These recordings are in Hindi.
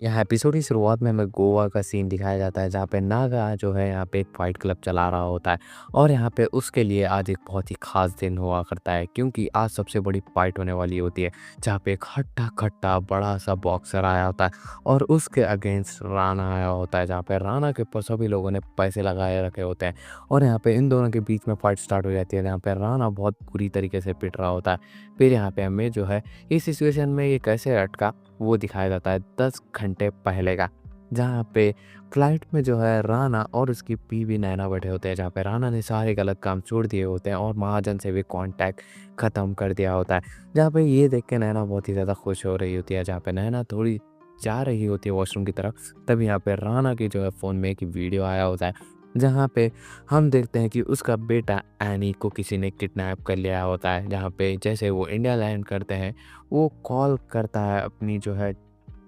यहाँ एपिसोड की शुरुआत में हमें गोवा का सीन दिखाया जाता है जहाँ पे नागा जो है यहाँ पे एक फाइट क्लब चला रहा होता है और यहाँ पे उसके लिए आज एक बहुत ही खास दिन हुआ करता है क्योंकि आज सबसे बड़ी फाइट होने वाली होती है जहाँ पे एक हट्टा खट्टा बड़ा सा बॉक्सर आया होता है और उसके अगेंस्ट राणा आया होता है जहाँ पे राणा के ऊपर सभी लोगों ने पैसे लगाए रखे होते हैं और यहाँ पे इन दोनों के बीच में फाइट स्टार्ट हो जाती है जहाँ पे राणा बहुत बुरी तरीके से पिट रहा होता है। फिर यहाँ पे हमें जो है इस सिचुएशन में ये कैसे अटका वो दिखाया जाता है 10 घंटे पहले का, जहाँ पे फ्लाइट में जो है राना और उसकी बीवी नैना बैठे होते हैं, जहाँ पे राना ने सारे गलत काम छोड़ दिए होते हैं और महाजन से भी कांटेक्ट ख़त्म कर दिया होता है। जहाँ पे ये देख के नैना बहुत ही ज़्यादा खुश हो रही होती है, जहाँ पे नैना थोड़ी जा रही होती है वॉशरूम की तरफ, तभी यहाँ पे राना की जो है फ़ोन में एक वीडियो आया होता है, जहाँ पे हम देखते हैं कि उसका बेटा एनी को किसी ने किडनैप कर लिया होता है। जहाँ पे जैसे वो इंडिया लैंड करते हैं, वो कॉल करता है अपनी जो है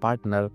पार्टनर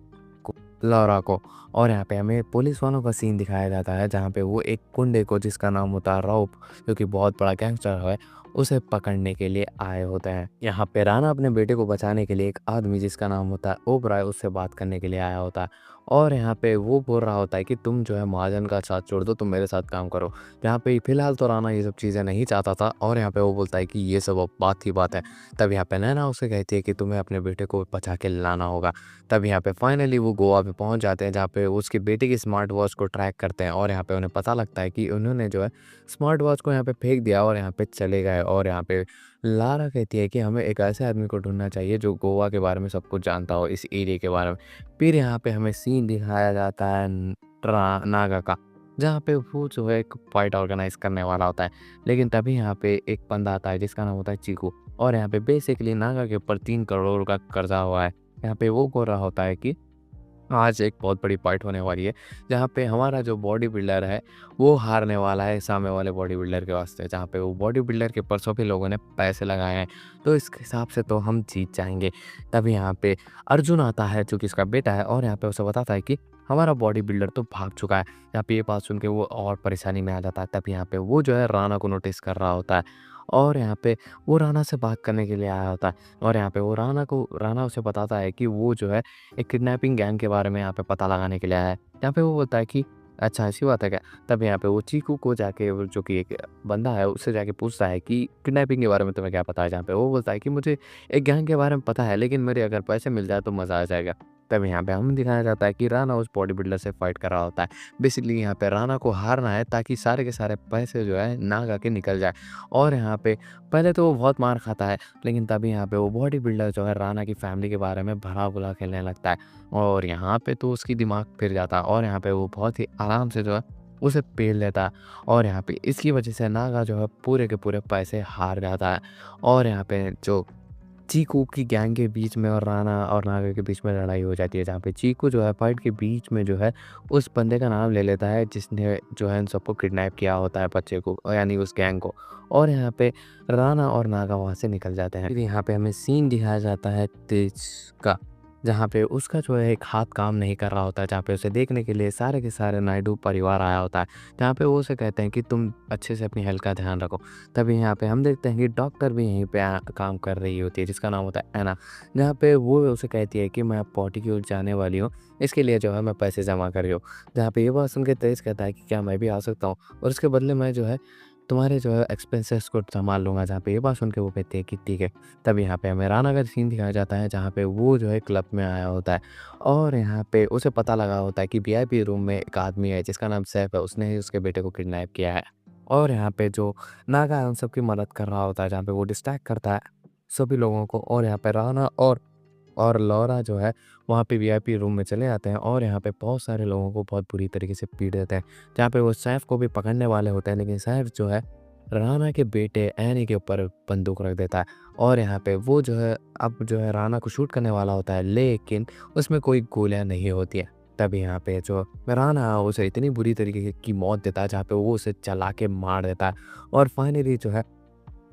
को, लौरा को, और यहाँ पे हमें पुलिस वालों का सीन दिखाया जाता है जहाँ पे वो एक गुंडे को जिसका नाम होता है रऊफ, जो कि बहुत बड़ा गैंगस्टर है, उसे पकड़ने के लिए आए होते हैं। यहाँ पे राणा अपने बेटे को बचाने के लिए एक आदमी जिसका नाम होता है ओबराय उससे बात करने के लिए आया होता है और यहाँ पे वो बोल रहा होता है कि तुम जो है महाजन का साथ छोड़ दो, तुम मेरे साथ काम करो। यहाँ पे फिलहाल तो राणा ये सब चीज़ें नहीं चाहता था और यहाँ पे वो बोलता है कि ये सब अब बात की बात है। तब यहाँ पे नैना उसे कहती है कि तुम्हें अपने बेटे को बचा के लाना होगा। तब यहाँ पे फाइनली वो गोवा पे पहुँच जाते हैं जहाँ पे उसके बेटे की स्मार्ट वॉच को ट्रैक करते हैं और यहाँ पे उन्हें पता लगता है कि उन्होंने जो है स्मार्ट वॉच को यहाँ पे फेंक दिया और यहाँ पे चले गए। और यहाँ पे लारा कहती है कि हमें एक ऐसे आदमी को ढूंढना चाहिए जो गोवा के बारे में सब कुछ जानता हो, इस एरिया के बारे में। फिर यहाँ पे हमें सीन दिखाया जाता है नागा का, जहाँ पे वो जो है एक फाइट ऑर्गेनाइज करने वाला होता है, लेकिन तभी यहाँ पे एक बंदा आता है जिसका नाम होता है चीकू और यहाँ पे बेसिकली नागा के ऊपर 3 करोड़ का कर्जा हुआ है। यहाँ पे वो बोल रहा होता है कि आज एक बहुत बड़ी फाइट होने वाली है जहाँ पे हमारा जो बॉडी बिल्डर है वो हारने वाला है सामने वाले बॉडी बिल्डर के वास्ते, जहाँ पे वो बॉडी बिल्डर के ऊपर सभी लोगों ने पैसे लगाए हैं, तो इस हिसाब से तो हम जीत जाएंगे। तभी यहाँ पे अर्जुन आता है जो कि इसका बेटा है और यहाँ पे उसे बताता है कि हमारा बॉडी बिल्डर तो भाग चुका है। यहाँ पे ये बात सुन के वो और परेशानी में आ जाता है। तब यहाँ पे वो जो है राणा को नोटिस कर रहा होता है और यहाँ पे वो राणा से बात करने के लिए आया होता है और यहाँ पे वो राणा उसे बताता है कि वो जो है एक किडनैपिंग गैंग के बारे में यहाँ पे पता लगाने के लिए आया है। यहाँ पे वो बोलता है कि अच्छा ऐसी बात है क्या। तब यहाँ पे वो चीकू को जाके जो कि एक बंदा है उससे जाके पूछता है कि किडनैपिंग के बारे में तुम्हें क्या पता है। जहाँ पे वो बोलता है कि मुझे एक गैंग के बारे में पता है लेकिन मेरे अगर पैसे मिल जाए तो मज़ा आ जाएगा। तब यहाँ पे हम दिखाया जाता है कि राणा उस बॉडी बिल्डर से फाइट कर रहा होता है। बेसिकली यहाँ पे राणा को हारना है ताकि सारे के सारे पैसे जो है नागा के निकल जाए। और यहाँ पे पहले तो वो बहुत मार खाता है, लेकिन तभी यहाँ पे वो बॉडी बिल्डर जो है राणा की फैमिली के बारे में भला-बुरा खेलने लगता है और यहाँ पे तो उसकी दिमाग फिर जाता है और यहाँ पे वो बहुत ही आराम से जो है उसे पेल लेता है और यहाँ पे इसकी वजह से नागा जो है पूरे के पूरे पैसे हार जाता है। और यहाँ पे जो चीकू की गैंग के बीच में और राणा और नागा के बीच में लड़ाई हो जाती है, जहाँ पे चीकू जो है फाइट के बीच में जो है उस बंदे का नाम ले लेता है जिसने जो है इन सबको किडनैप किया होता है, बच्चे को यानी उस गैंग को। और यहाँ पे राणा और नागा वहाँ से निकल जाते हैं। फिर यहाँ पे हमें सीन दिखाया जाता है तेज का, जहाँ पे उसका जो है एक हाथ काम नहीं कर रहा होता है, जहाँ पे उसे देखने के लिए सारे के सारे नायडू परिवार आया होता है, जहाँ पे वो उसे कहते हैं कि तुम अच्छे से अपनी हेल्थ का ध्यान रखो। तभी यहाँ पे हम देखते हैं कि डॉक्टर भी यहीं पे काम कर रही होती है जिसका नाम होता है ऐना, जहाँ पे वो उसे कहती है कि मैं अब पॉटी की ओर जाने वाली हूँ, इसके लिए जो है मैं पैसे जमा कर रही हूँ। जहाँ पे ये बात सुन के तेज कहता है कि क्या मैं भी आ सकता हूँ और उसके बदले मैं जो है तुम्हारे जो है एक्सपेंसेस को संभाल लूँगा। जहाँ पे ये बात सुन के वो कहती है कि ठीक है। तब यहाँ पे हमें राणा का सीन दिखाया जाता है जहाँ पे वो जो है क्लब में आया होता है और यहाँ पे उसे पता लगा होता है कि वीआईपी रूम में एक आदमी है जिसका नाम सैफ है, उसने ही उसके बेटे को किडनैप किया है। और यहाँ पे जो नागा है उन सबकी मदद कर रहा होता है, जहाँ पे वो डिस्ट्रैक्ट करता है सभी लोगों को। और यहाँ पे राणा और लौरा जो है वहाँ पे वीआईपी रूम में चले जाते हैं और यहाँ पे बहुत सारे लोगों को बहुत बुरी तरीके से पीट देते हैं, जहाँ पे वो सैफ को भी पकड़ने वाले होते हैं, लेकिन सैफ जो है राणा के बेटे एनी के ऊपर बंदूक रख देता है और यहाँ पे वो जो है अब जो है राणा को शूट करने वाला होता है, लेकिन उसमें कोई गोलियां नहीं होती है। तभी यहाँ पे जो राणा उसे इतनी बुरी तरीके की मौत देता है जहाँ पे वो उसे चला के मार देता है और फाइनली जो है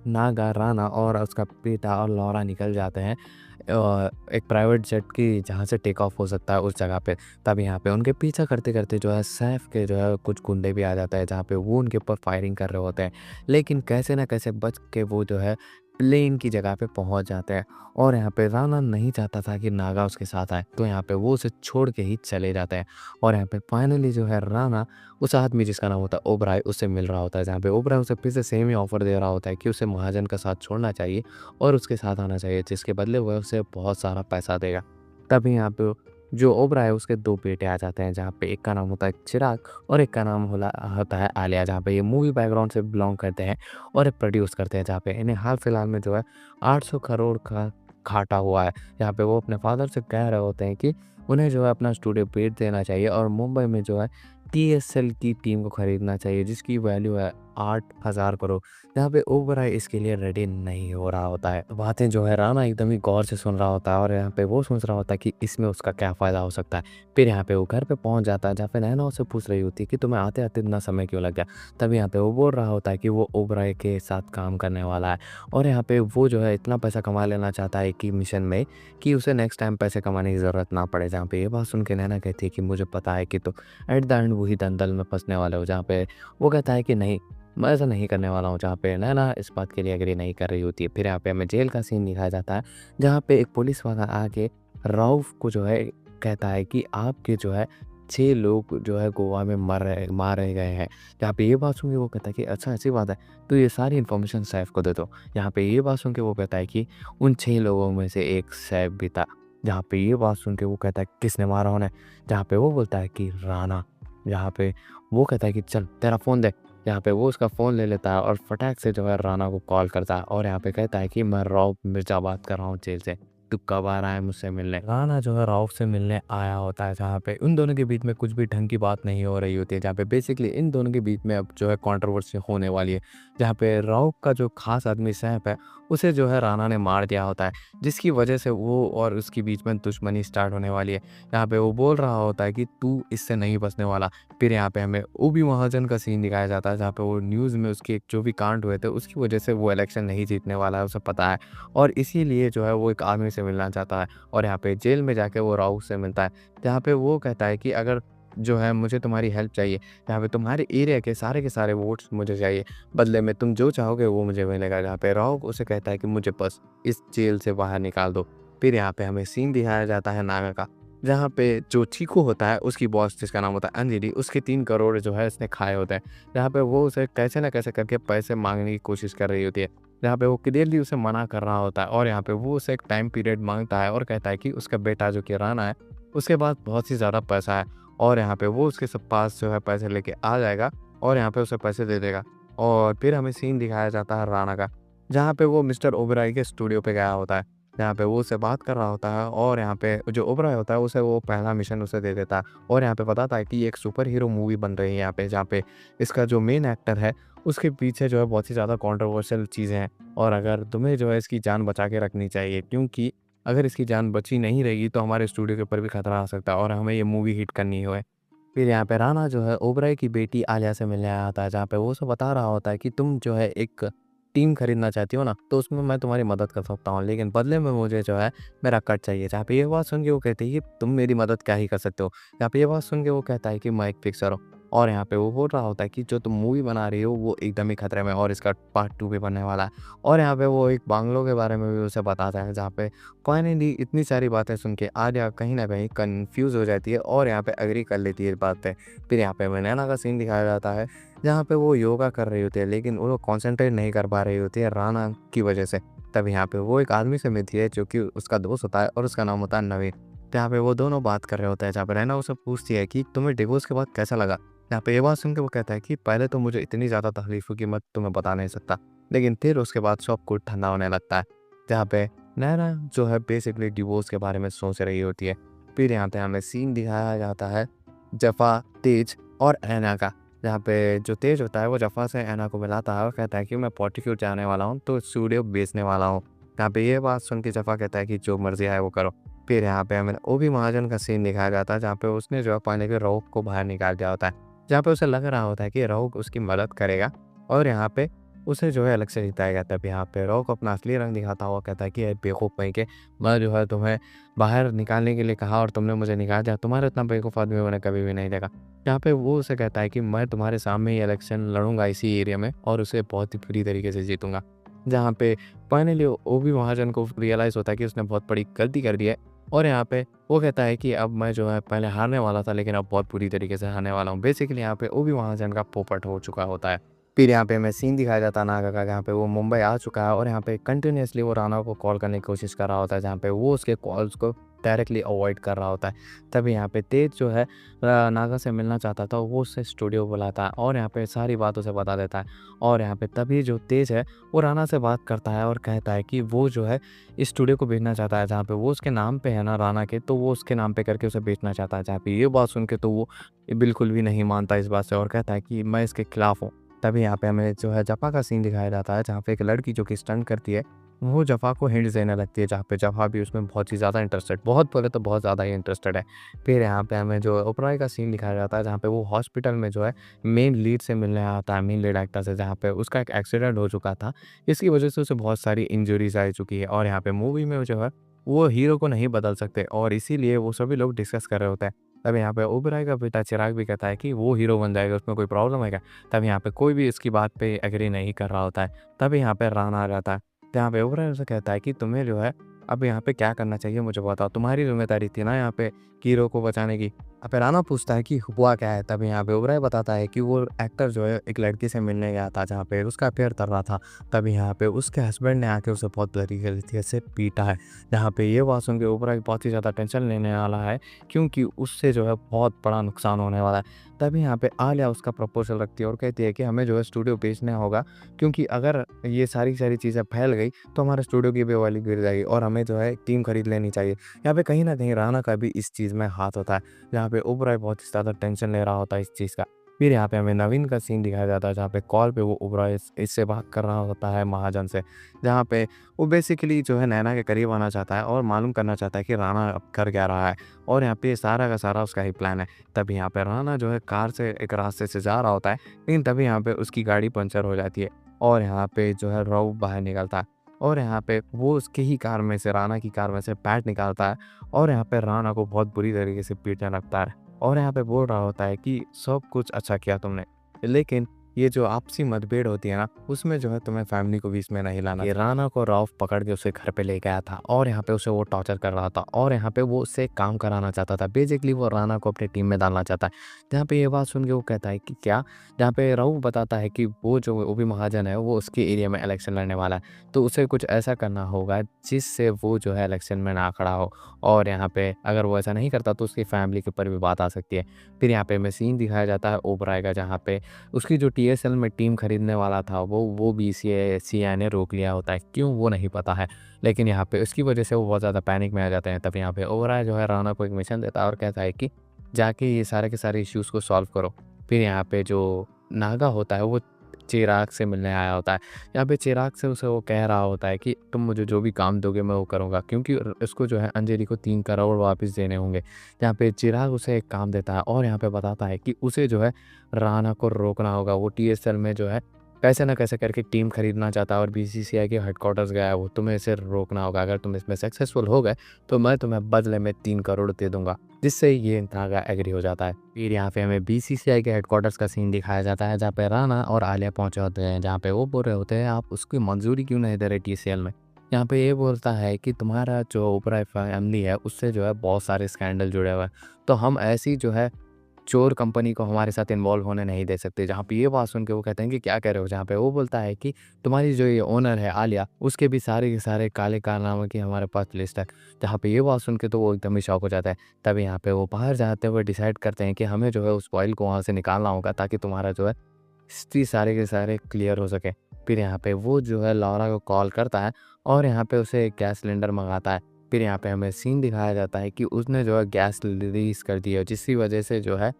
नागा, राणा और उसका बेटा और लौरा निकल जाते हैं एक प्राइवेट जेट की जहाँ से टेक ऑफ हो सकता है उस जगह पे। तब यहाँ पे उनके पीछा करते-करते जो है सैफ के जो है कुछ गुंडे भी आ जाते हैं, जहाँ पे वो उनके ऊपर फायरिंग कर रहे होते हैं, लेकिन कैसे ना कैसे बच के वो जो है प्लेन की जगह पे पहुंच जाते हैं। और यहाँ पे राणा नहीं चाहता था कि नागा उसके साथ आए, तो यहाँ पे वो उसे छोड़ के ही चले जाते हैं। और यहाँ पे फाइनली जो है राणा उस आदमी जिसका नाम होता है ओबराय उससे मिल रहा होता है, जहाँ पे ओबराय उसे फिर से सेम ही ऑफर दे रहा होता है कि उसे महाजन का साथ छोड़ना चाहिए और उसके साथ आना चाहिए, जिसके बदले वह उसे बहुत सारा पैसा देगा। तभी यहाँ पे जो ओबराय है उसके 2 बेटे आ जाते हैं, जहाँ पे एक का नाम होता है चिराग और एक का नाम होता है आलिया, जहाँ पे ये मूवी बैकग्राउंड से बिलॉन्ग करते हैं और ये प्रोड्यूस करते हैं, जहाँ पे इन्हें हाल फिलहाल में जो है 800 करोड़ का घाटा हुआ है। यहाँ पे वो अपने फादर से कह रहे होते हैं कि उन्हें जो है अपना स्टूडियो बेच देना चाहिए और मुंबई में जो है टीएसएल की टीम को खरीदना चाहिए, जिसकी वैल्यू है 8,000 करोड़। यहाँ पे ओबराय इसके लिए रेडी नहीं हो रहा होता है। बातें जो है राणा एकदम ही गौर से सुन रहा होता है और यहाँ पे वो सोच रहा होता है कि इसमें उसका क्या फ़ायदा हो सकता है। फिर यहाँ पे वो घर पे पहुँच जाता है, जहाँ पे नैना उससे पूछ रही होती है कि तुम्हें आते-आते इतना समय क्यों लग गया? तभी यहाँ पे वो बोल रहा होता है कि वो ओबराय के साथ काम करने वाला है और यहाँ पे वो जो है इतना पैसा कमा लेना चाहता है एक ही मिशन में कि उसे नेक्स्ट टाइम पैसे कमाने की ज़रूरत ना पड़े। जहाँ पे ये बात सुन के नैना कहती है कि मुझे पता है कि तुम एट द एंड वही दलदल में फँसने वाले हो। जहाँ पे वो कहता है कि नहीं, मैं ऐसा नहीं करने वाला हूँ, जहाँ पे नैना इस बात के लिए एग्री नहीं कर रही होती है। फिर यहाँ पे हमें जेल का सीन दिखाया जाता है, जहाँ पे एक पुलिस वाला आके रऊफ को जो है कहता है कि आपके जो है 6 लोग जो है गोवा में मारे गए हैं। यहाँ पे ये बात सुन के वो कहता है कि अच्छा ऐसी बात है, तो ये सारी इन्फॉर्मेशन सैफ को दे दो। यहाँ पे ये बात सुन के वो कहता है कि उन 6 लोगों में से एक सैफ भी था। जहाँ पे ये बात सुन के वो कहता है किसने मारा उन्हें? जहाँ पे वो बोलता है कि राणा। यहाँ पे वो कहता है कि चल तेरा फ़ोन दे। यहाँ पे वो उसका फ़ोन ले लेता है और फटाक से जो है राणा को कॉल करता है और यहाँ पे कहता है कि मैं रॉब मिर्ज़ा बात कर रहा हूँ जेल से। तू कब आ रहा है मुझसे मिलने? राणा जो है रऊफ से मिलने आया होता है, जहाँ पे उन दोनों के बीच में कुछ भी ढंग की बात नहीं हो रही होती है, जहाँ पे बेसिकली इन दोनों के बीच में अब जो है कंट्रोवर्सी होने वाली है। जहाँ पे रऊफ का जो खास आदमी सैफ है, उसे जो है राणा ने मार दिया होता है, जिसकी वजह से वो और उसके बीच में दुश्मनी स्टार्ट होने वाली है। यहाँ पे वो बोल रहा होता है कि तू इससे नहीं बचने वाला। फिर यहाँ पे हमें ओबी महाजन का सीन दिखाया जाता है, जहाँ पे वो न्यूज़ में उसके जो भी कांड हुए थे उसकी वजह से वो इलेक्शन नहीं जीतने वाला है, उसे पता है और इसीलिए जो है वो एक आदमी से मिलना चाहता है और यहाँ पे जेल में जाके वो राउत से मिलता है, जहाँ पे वो कहता है कि अगर जो है मुझे तुम्हारी हेल्प चाहिए, यहाँ पे तुम्हारे एरिया के सारे वोट्स मुझे चाहिए, बदले में तुम जो चाहोगे वो मुझे मिलेगा। जहाँ पे राउत उसे कहता है कि मुझे बस इस जेल से बाहर निकाल दो। फिर यहाँ पे हमें सीन दिखाया जाता है नागा का, जहाँ पे जो चीकू होता है उसकी बॉस जिसका नाम होता है अंजलि, उसके 3 करोड़ जो है इसने खाए होते हैं। जहाँ पे वो उसे कैसे ना कैसे करके पैसे मांगने की कोशिश कर रही होती है, जहाँ पे वो क्लियरली उसे मना कर रहा होता है और यहाँ पे वो उसे एक टाइम पीरियड मांगता है और कहता है कि उसका बेटा जो कि राणा है उसके पास बहुत ही ज़्यादा पैसा है और यहाँ पे वो उसके सब पास जो है पैसे लेके आ जाएगा और यहाँ पे उसे पैसे दे देगा। और फिर हमें सीन दिखाया जाता है राणा का, जहाँ पे वो मिस्टर ओबराय के स्टूडियो पे गया होता है, जहाँ पे वो उससे बात कर रहा होता है और यहाँ पे जो ओबराय होता है उसे वो पहला मिशन उसे दे देता है और यहाँ पे बताता है कि एक सुपर हीरो मूवी बन रही है यहाँ पे, जहाँ पे इसका जो मेन एक्टर है उसके पीछे जो है बहुत ही ज़्यादा कंट्रोवर्शियल चीज़ें हैं और अगर तुम्हें जो है इसकी जान बचा के रखनी चाहिए, क्योंकि अगर इसकी जान बची नहीं रहेगी तो हमारे स्टूडियो के ऊपर भी खतरा आ सकता है और हमें ये मूवी हिट करनी है। फिर यहाँ पे राणा जो है ओबराय की बेटी आलिया से मिलने आया होता है, जहाँ पे वो उसे बता रहा होता है कि तुम जो है एक टीम खरीदना चाहती हो ना, तो उसमें मैं तुम्हारी मदद कर सकता हूँ, लेकिन बदले में मुझे जो है मेरा कट चाहिए। जहाँ पे ये बात सुन के वो कहती है कि तुम मेरी मदद क्या ही कर सकते हो। यहाँ पे ये बात सुन के वो कहता है कि मैं एक फिक्सर हूँ और यहाँ पे वो बोल रहा होता है कि जो तुम मूवी बना रही हो वो एकदम ही खतरे में और इसका पार्ट 2 भी बनने वाला है। और यहाँ पे वो एक बांग्लो के बारे में भी उसे बताता है, जहाँ पे फाइनली इतनी सारी बातें सुन के आर्या कहीं ना कहीं कन्फ्यूज़ हो जाती है और यहाँ पे एग्री कर लेती है इस बात पे। फिर यहाँ पे हमें नैना का सीन दिखाया जाता है, जहाँ पे वो योगा कर रही होती है लेकिन वो कॉन्सेंट्रेट नहीं कर पा रही होती है राणा की वजह से। तब यहाँ पे वो एक आदमी से मिलती है जो कि उसका दोस्त होता है और उसका नाम होता है नवीन। जहाँ पे वो दोनों बात कर रहे होते हैं, जहाँ पे नैना उसे पूछती है कि तुम्हें डिवोर्स के बाद कैसा लगा। यहाँ पे ये बात सुन के वो कहता है कि पहले तो मुझे इतनी ज़्यादा तकलीफ हुई कि मैं तुम्हें बता नहीं सकता, लेकिन फिर उसके बाद सब कुछ ठंडा होने लगता है। जहाँ पे नैना जो है बेसिकली डिवोर्स के बारे में सोच रही होती है। फिर यहाँ पे हमें सीन दिखाया जाता है जफ़ा, तेज और ऐना का, जहाँ पे जो तेज होता है वो जफ़ा से ऐना को मिलाता है और कहता है कि मैं पॉटिक्यूट जाने वाला हूँ तो स्टूडियो बेचने वाला हूँ। यहाँ पे ये बात सुन के जफ़ा कहता है कि जो मर्जी आए वो करो। फिर यहाँ पे हमें ओबी महाजन का सीन दिखाया जाता है, जहाँ पे उसने जो है पानी के रऊफ को बाहर निकाल दिया होता है, जहाँ पे उसे लग रहा होता है कि रऊफ उसकी मदद करेगा और यहाँ पे उसे जो है अलग से जिताएगा। तब यहाँ पे रऊफ अपना असली रंग दिखाता हुआ कहता है कि ये बेवकूफ़ कहीं के, मैं जो है तुम्हें बाहर निकालने के लिए कहा और तुमने मुझे निकाल दिया, तुम्हारे इतना बेवकूफ़ आदमी मैंने कभी भी नहीं देखा। यहाँ पे वो उसे कहता है कि मैं तुम्हारे सामने ही इलेक्शन लड़ूंगा इसी एरिया में और उसे बहुत ही बुरी तरीके से जीतूंगा। जहाँ पे फाइनली ओवी महाजन को रियलाइज़ होता है कि उसने बहुत बड़ी गलती कर दी है और यहाँ पे वो कहता है कि अब मैं जो है पहले हारने वाला था लेकिन अब बहुत बुरी तरीके से हारने वाला हूँ। बेसिकली यहाँ पे ओवी महाजन का पोपट हो चुका होता है। फिर यहाँ पे हमें सीन दिखाया जाता है नागा का, जहाँ पे वो मुंबई आ चुका है और यहाँ पे कंटिन्यूअसली वो राणा को कॉल करने की कोशिश कर रहा होता है, जहाँ पे वो उसके कॉल्स को डायरेक्टली अवॉइड कर रहा होता है। तभी यहाँ पे तेज जो है नागा से मिलना चाहता था, वो उससे स्टूडियो बुलाता है और यहाँ पे सारी बात उसे बता देता है। और यहाँ पे तभी जो तेज है वो राणा से बात करता है और कहता है कि वो जो है इस स्टूडियो को बेचना चाहता है, जहाँ पे वो उसके नाम पे है ना राणा के, तो वो उसके नाम पे करके उसे बेचना चाहता है। जहाँ पे ये बात सुन के तो वो बिल्कुल भी नहीं मानता इस बात से और कहता है कि मैं इसके खिलाफ हूँ। तभी यहाँ पे हमें जो है जफ़ा का सीन दिखाया जाता है, जहाँ पे एक लड़की जो कि स्टंट करती है, वो जफ़ा को हिंट्स देने लगती है, जहाँ पे जफ़ा भी उसमें बहुत ही ज़्यादा इंटरेस्टेड, बहुत बोले तो बहुत ज़्यादा ही इंटरेस्टेड है। फिर यहाँ पे हमें जो ओबरॉय का सीन दिखाया जाता है, जहाँ पे वो हॉस्पिटल में जो है मेन लीड से मिलने आता है, मेन लीड एक्टर से, जहाँ पे उसका एक एक्सीडेंट हो चुका था। इसकी वजह से उसे बहुत सारी इंजरीज़ आ चुकी है और यहाँ पे मूवी में जो है वो हीरो को नहीं बदल सकते और इसीलिए वो सभी लोग डिस्कस कर रहे होते हैं। तब यहाँ पे ओबेरॉय का बेटा चिराग भी कहता है कि वो हीरो बन जाएगा, उसमें कोई प्रॉब्लम है क्या? तब यहाँ पे कोई भी इसकी बात पे एग्री नहीं कर रहा होता है। तभी यहाँ पे राणा आ जाता है, जहाँ पे ओबेरॉय उसे कहता है कि तुम्हें जो है अब यहाँ पे क्या करना चाहिए मुझे बताओ, तुम्हारी ज़िम्मेदारी थी ना यहाँ पे हीरो को बचाने की। अब राणा पूछता है कि हुआ क्या है? तब यहाँ पे ओबेरॉय बताता है कि वो एक्टर जो है एक लड़की से मिलने गया था, जहाँ पे उसका अफेयर चल रहा था। तभी यहाँ पे उसके हस्बैंड ने आके उसे बहुत तरीके से पीटा है। जहाँ पे ये बात सुन के ओबेरॉय बहुत ही ज़्यादा टेंशन लेने वाला है, क्योंकि उससे जो है बहुत बड़ा नुकसान होने वाला है। तभी यहाँ पे आलिया उसका प्रपोज़ल रखती है और कहती है कि हमें जो है स्टूडियो बेचना होगा, क्योंकि अगर ये सारी चीज़ें फैल गई तो हमारे स्टूडियो की भी वैल्यू गिर जाएगी और हमें जो है टीम खरीद लेनी चाहिए। यहाँ पे कहीं न कहीं राणा का भी इस चीज़ में हाथ होता है, जहाँ पे ओबेरॉय बहुत ही ज़्यादा टेंशन ले रहा होता है इस चीज़ का। फिर यहाँ पे हमें नवीन का सीन दिखाया जाता है, जहाँ पे कॉल पे वो ओबेरॉय इससे बात कर रहा होता है महाजन से, जहाँ पे वो बेसिकली जो है नैना के करीब आना चाहता है और मालूम करना चाहता है कि राणा अब कर क्या रहा है और यहाँ पे सारा का सारा उसका ही प्लान है। तभी यहाँ पे राणा जो है कार से एक रास्ते से जा रहा होता है, लेकिन तभी यहाँ पे उसकी गाड़ी पंचर हो जाती है और यहाँ पे जो है रऊफ बाहर निकलता है और यहाँ पे वो उसकी ही कार में से, राणा की कार में से पैट निकालता है और यहाँ पे राणा को बहुत बुरी तरीके से पीटने लगता है और यहाँ पे बोल रहा होता है कि सब कुछ अच्छा किया तुमने, लेकिन ये जो आपसी मतभेद होती है ना, उसमें जो है तुम्हें फैमिली को भी इसमें नहीं लाना। ये राणा को रऊफ पकड़ के उसे घर पे ले गया था और यहाँ पे उसे वो टॉर्चर कर रहा था और यहाँ पे वो उससे काम कराना चाहता था। बेसिकली वो राणा को अपनी टीम में डालना चाहता है। जहाँ पे ये बात सुन के वो कहता है कि क्या? जहाँ पे रऊफ बताता है कि वो जो ओबी महाजन है वो उसके एरिया में इलेक्शन लड़ने वाला है, तो उसे कुछ ऐसा करना होगा जिससे वो जो है इलेक्शन में ना खड़ा हो और यहाँ पे अगर वो ऐसा नहीं करता तो उसकी फैमिली के ऊपर भी बात आ सकती है। फिर यहाँ पे हमें सीन दिखाया जाता है ओबराय का, जहाँ पे उसकी जो टीएसएल में टीम खरीदने वाला था वो भी सीआई ने रोक लिया होता है, क्यों वो नहीं पता है। लेकिन यहाँ पे उसकी वजह से वो बहुत ज़्यादा पैनिक में आ जाते हैं। तब यहाँ पे ओबराय जो है राणा को एक मिशन देता है और कहता है कि जाके ये सारे के सारे इश्यूज़ को सॉल्व करो। फिर यहाँ पे जो नागा होता है वो चिराग से मिलने आया होता है। यहाँ पे चिराग से उसे वो कह रहा होता है कि तुम मुझे जो भी काम दोगे मैं वो करूँगा, क्योंकि इसको जो है अंजलि को 3 करोड़ वापस देने होंगे। यहाँ पे चिराग उसे एक काम देता है और यहाँ पे बताता है कि उसे जो है राणा को रोकना होगा। वो टीएसएल में जो है कैसे ना कैसे करके टीम खरीदना चाहता है और बीसीसीआई के हेडक्वार्टर्स गया है वो, तुम्हें इसे रोकना होगा। अगर तुम इसमें सक्सेसफुल हो गए तो मैं तुम्हें बदले में 3 करोड़ दे दूंगा, जिससे ये नागा एग्री हो जाता है। फिर यहाँ पे हमें बीसीसीआई के हेडक्वार्टर्स का सीन दिखाया जाता है, जहाँ पे राणा और आलिया पहुंचे होते हैं, जहाँ पे वो बोल रहे होते हैं आप उसकी मंजूरी क्यों नहीं दे रहे टीसीएल में। यहाँ पे ये बोलता है कि तुम्हारा जो ओबराय फैमिली है उससे जो है बहुत सारे स्कैंडल जुड़े हुए हैं, तो हम ऐसी जो है चोर कंपनी को हमारे साथ इन्वॉल्व होने नहीं दे सकते। जहाँ पे ये बात सुन के वो कहते हैं कि क्या कह रहे हो? जहाँ पे वो बोलता है कि तुम्हारी जो ये ओनर है आलिया, उसके भी सारे के सारे काले कारनामे की हमारे पास लिस्ट है। जहाँ पे ये बात सुन के तो वो एकदम ही शॉक हो जाता है। तभी यहाँ पे वो बाहर जाते हुए डिसाइड करते हैं कि हमें जो है उस फाइल को वहाँ से निकालना होगा, ताकि तुम्हारा जो है हिस्ट्री सारे के सारे क्लियर हो सके। फिर यहाँ पे वो जो है लौरा को कॉल करता है और यहाँ पे उसे एक गैस सिलेंडर मंगाता है। फिर यहाँ पे हमें सीन दिखाया जाता है कि उसने जो है गैस रिलीज़ कर दी है, जिसकी वजह से जो है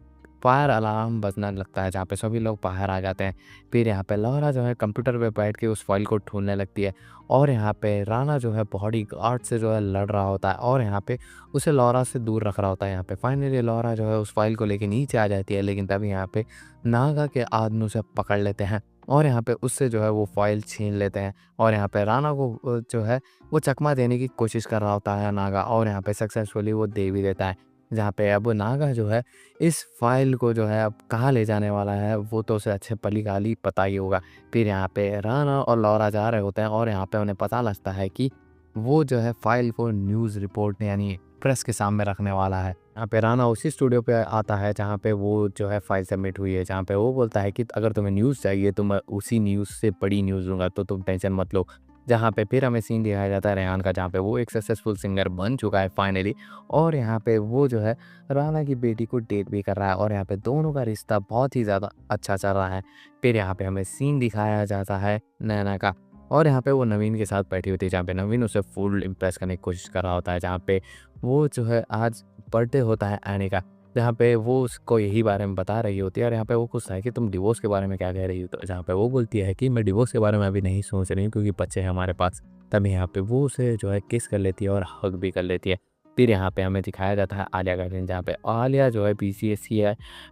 फायर अलार्म बजना लगता है, जहाँ पे सभी लोग बाहर आ जाते हैं। फिर यहाँ पे लौरा जो है कंप्यूटर पे बैठ के उस फाइल को ढूँढने लगती है और यहाँ पे राणा जो है बॉडीगार्ड से जो है लड़ रहा होता है और यहाँ पे उसे लौरा से दूर रख रहा होता है। यहाँ पे फाइनली लौरा जो है उस फाइल को लेके नीचे आ जाती है, लेकिन तभी यहाँ पे नागा के आदमी उसे पकड़ लेते हैं और यहाँ पे उससे जो है वो फाइल छीन लेते हैं और यहाँ पे राणा को जो है वो चकमा देने की कोशिश कर रहा होता है नागा और यहाँ पे सक्सेसफुली वो दे भी देता है। जहाँ पे अब नागा जो है इस फाइल को जो है अब कहाँ ले जाने वाला है वो तो उसे अच्छे भली-भाँति पता ही होगा। फिर यहाँ पे राना और लौरा जा रहे होते हैं और यहाँ पे उन्हें पता लगता है कि वो जो है फाइल को न्यूज़ रिपोर्ट यानी प्रेस के सामने रखने वाला है। यहाँ पे राना उसी स्टूडियो पे आता है जहाँ पे वो जो है फाइल सबमिट हुई है, जहाँ पे वो बोलता है कि अगर तुम्हें न्यूज़ चाहिए तो मैं उसी न्यूज़ से बड़ी न्यूज़ दूँगा, तो तुम टेंशन मत लो। जहाँ पे फिर हमें सीन दिखाया जाता है रेहान का, जहाँ पे वो एक सक्सेसफुल सिंगर बन चुका है फाइनली, और यहाँ पे वो जो है राना की बेटी को डेट भी कर रहा है और यहाँ पे दोनों का रिश्ता बहुत ही ज़्यादा अच्छा चल रहा है। फिर यहाँ पे हमें सीन दिखाया जाता है नैना का, और यहाँ पे वो नवीन के साथ बैठी होती है, जहाँ पे नवीन उसे फुल इम्प्रेस करने की कोशिश कर रहा होता है, जहाँ पे वो जो है आज बर्थडे होता है एनी का, जहाँ पे वो उसको यही बारे में बता रही होती है, और यहाँ पे वो पूछता है कि तुम डिवोर्स के बारे में क्या कह रही हो? तो जहाँ पे वो बोलती है कि मैं डिवोर्स के बारे में अभी नहीं सोच रही हूँ क्योंकि बच्चे हैं हमारे पास। तभी यहाँ पे वो उसे जो है किस कर लेती है और हग भी कर लेती है। फिर यहाँ पे हमें दिखाया जाता है आलिया का सीन, जहाँ पे आलिया जो है बीसीएसई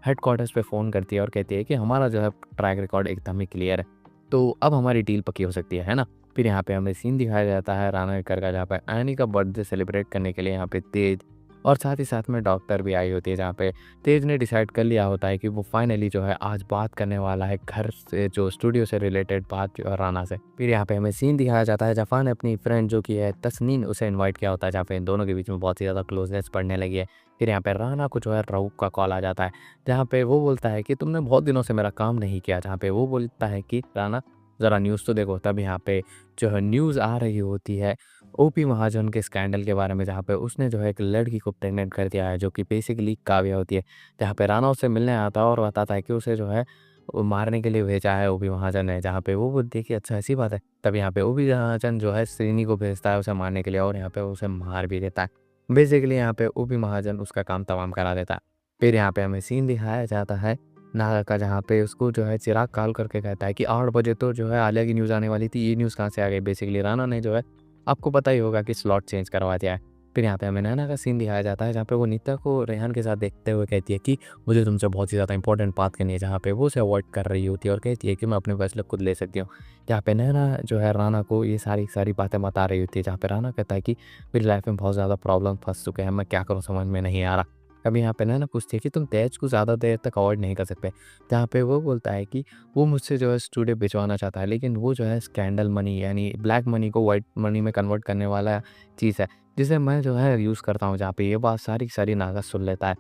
हेडक्वार्टर्स पे फ़ोन करती है और कहती है कि हमारा जो है ट्रैक रिकॉर्ड एकदम ही क्लियर है, तो अब हमारी डील पक्की हो सकती है ना? फिर यहाँ पे हमें सीन दिखाया जाता है राना के घर का, जहाँ पे एनी का बर्थडे सेलिब्रेट करने के लिए यहाँ पे तेज और साथ ही साथ में डॉक्टर भी आई होती है, जहाँ पे तेज ने डिसाइड कर लिया होता है कि वो फाइनली जो है आज बात करने वाला है घर से, जो स्टूडियो से रिलेटेड बात जो है राना से। फिर यहाँ पे हमें सीन दिखाया जाता है जफ़ा ने अपनी फ्रेंड जो कि है तस्नीन उसे इनवाइट किया होता है, जहाँ पे इन दोनों के बीच में बहुत ही ज़्यादा क्लोजनेस बढ़ने लगी है। फिर यहाँ पे राना को जो है रऊफ का कॉल आ जाता है, जहाँ पे वो बोलता है कि तुमने बहुत दिनों से मेरा काम नहीं किया, जहाँ पे वो बोलता है कि राना ज़रा न्यूज़ तो देखो। तब यहाँ पे जो है न्यूज़ आ रही होती है ओपी महाजन के स्कैंडल के बारे में, जहाँ पे उसने जो है एक लड़की को प्रेग्नेंट कर दिया है जो कि बेसिकली काव्या होती है। जहाँ पे राना उससे मिलने आता है और बताता है कि उसे जो है वो मारने के लिए भेजा है ओपी महाजन ने, जहाँ पे वो बोलती है कि अच्छा ऐसी बात है। तब यहाँ पे ओपी महाजन जो है श्रीनी को भेजता है उसे मारने के लिए, और यहाँ पे उसे मार भी देता है। बेसिकली यहाँ पे ओपी महाजन उसका काम तमाम करा देता है। फिर यहाँ पे हमें सीन दिखाया जाता है नागा का, जहाँ पे उसको जो है चिराग कॉल करके कहता है कि 8 बजे तो जो है आलिया की न्यूज़ आने वाली थी, ये न्यूज़ कहाँ से आ गई? बेसिकली राना ने जो है आपको पता ही होगा कि स्लॉट चेंज करवा दिया है। फिर यहाँ पे हमें नैना का सीन दिखाया जाता है, जहाँ पे वो नित्या को रेहान के साथ देखते हुए कहती है कि मुझे तुमसे बहुत ही ज़्यादा इंपॉर्टेंट बात करनी है, जहाँ पे वो उसे अवॉइड कर रही होती है और कहती है कि मैं अपने फैसले खुद ले सकती हूँ। जहाँ पे नैना जो है राना को ये सारी बातें बता रही होती है, जहाँ पे राना कहता है कि मेरी लाइफ में बहुत ज़्यादा प्रॉब्लम फँस चुके हैं, मैं क्या करूँ समझ में नहीं आ रहा। अभी यहाँ पे नैना पूछती है कि तुम तेज को ज़्यादा देर तक अवॉइड नहीं कर सकते, जहाँ पे वो बोलता है कि वो मुझसे जो है स्टूडियो भिजवाना चाहता है, लेकिन वो जो है स्कैंडल मनी यानी ब्लैक मनी को व्हाइट मनी में कन्वर्ट करने वाला चीज़ है, जिसे मैं जो है यूज़ करता हूँ। जहाँ पे ये बात सारी की सारी नागा सुन लेता है।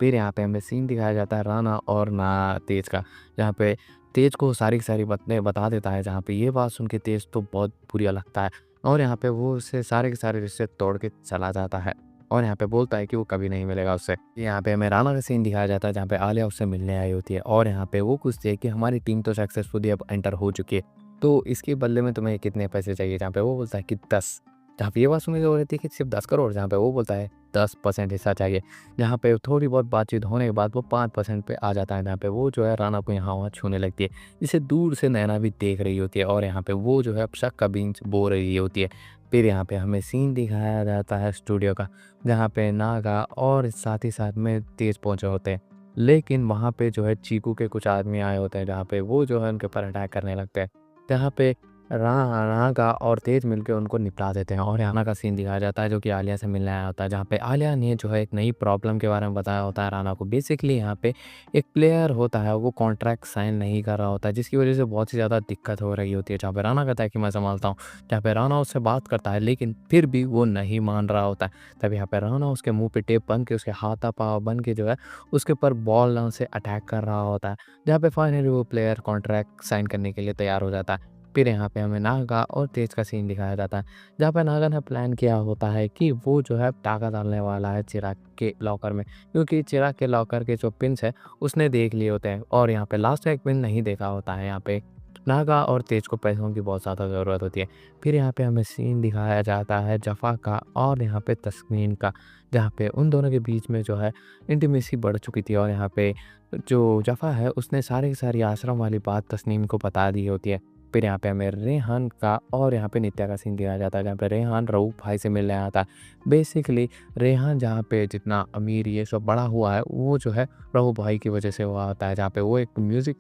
फिर यहाँ पे हमें सीन दिखाया जाता है राना और ना तेज का, जहाँ पे तेज को सारी की सारी बातें बता देता है, जहाँ पे ये बात सुन के तेज तो बहुत बुरा लगता है, और यहाँ पे वो उससे सारे के सारे रिश्ते तोड़ के चला जाता है, और यहाँ पे बोलता है कि वो कभी नहीं मिलेगा उससे। यहाँ पे हमें राना का सीन दिखाया जाता है, जहाँ पे आलिया उससे मिलने आई होती है, और यहाँ पे वो पूछती है कि हमारी टीम तो सक्सेसफुली अब एंटर हो चुकी है, तो इसके बदले में तुम्हें कितने पैसे चाहिए? जहाँ पे वो बोलता है कि 10। जहाँ पे ये बात सुन के वो रहती है कि सिर्फ 10 करोड़, जहाँ पे वो बोलता है 10% हिस्सा चाहिए। जहाँ पे थोड़ी बहुत बातचीत होने के बाद वो 5% पे आ जाता है, जहाँ पे वो जो है राना को यहाँ वहाँ छूने लगती है, जिसे दूर से नैना भी देख रही होती है, और यहाँ पे वो जो है अब शक का बीज बो रही होती है। फिर यहाँ पे हमें सीन दिखाया जाता है स्टूडियो का, जहाँ पे नागा और साथ ही साथ में तेज पहुँचे होते हैं, लेकिन वहाँ पे जो है चीकू के कुछ आदमी आए होते हैं, जहाँ पे वो जो है उनके ऊपर अटैक करने लगते हैं, जहाँ पे नागा और तेज मिलके उनको निपटा देते हैं, और राना का सीन दिखाया जाता है जो कि आलिया से मिलने आया होता है, जहाँ पे आलिया ने जो है एक नई प्रॉब्लम के बारे में बताया होता है राना को। बेसिकली यहाँ पे एक प्लेयर होता है, वो कॉन्ट्रैक्ट साइन नहीं कर रहा होता है, जिसकी वजह से बहुत ही ज़्यादा दिक्कत हो रही होती है, जहाँ पे राना कहता है कि मैं संभालता हूँ, जहाँ पे राना उससे बात करता है लेकिन फिर भी वो नहीं मान रहा होता है। तब यहाँ पे राना उसके मुंह पे टेप बन के, उसके हाथापाव बन के जो है उसके ऊपर बॉल से अटैक कर रहा होता है, जहाँ पे फाइनली वो प्लेयर कॉन्ट्रैक्ट साइन करने के लिए तैयार हो जाता है। फिर यहाँ पे हमें नागा और तेज का सीन दिखाया जाता है, जहाँ पे नागा ने प्लान किया होता है कि वो जो है टाका डालने वाला है चिराग के लॉकर में, क्योंकि चिराग के लॉकर के जो पिन्स है उसने देख लिए होते हैं, और यहाँ पे लास्ट का एक पिन नहीं देखा होता है। यहाँ पे नागा और तेज को पैसों की बहुत ज़्यादा ज़रूरत होती है। फिर यहाँ पे हमें सीन दिखाया जाता है जफ़ा का और यहाँ पे तस्नीम का, जहाँ पे उन दोनों के बीच में जो है इंटीमेसी बढ़ चुकी थी, और यहाँ पे जो जफ़ा है उसने सारी की सारी आश्रम वाली बात तस्नीम को बता दी होती है। फिर यहाँ पे हमें रेहान का और यहाँ पे नित्या का सीन दिखाया जाता है, जहाँ पे रेहान रऊफ भाई से मिलने आता है। बेसिकली रेहान जहाँ पे जितना अमीर ये सब बड़ा हुआ है, वो जो है रऊफ भाई की वजह से हुआ होता है, जहाँ पे वो एक म्यूज़िक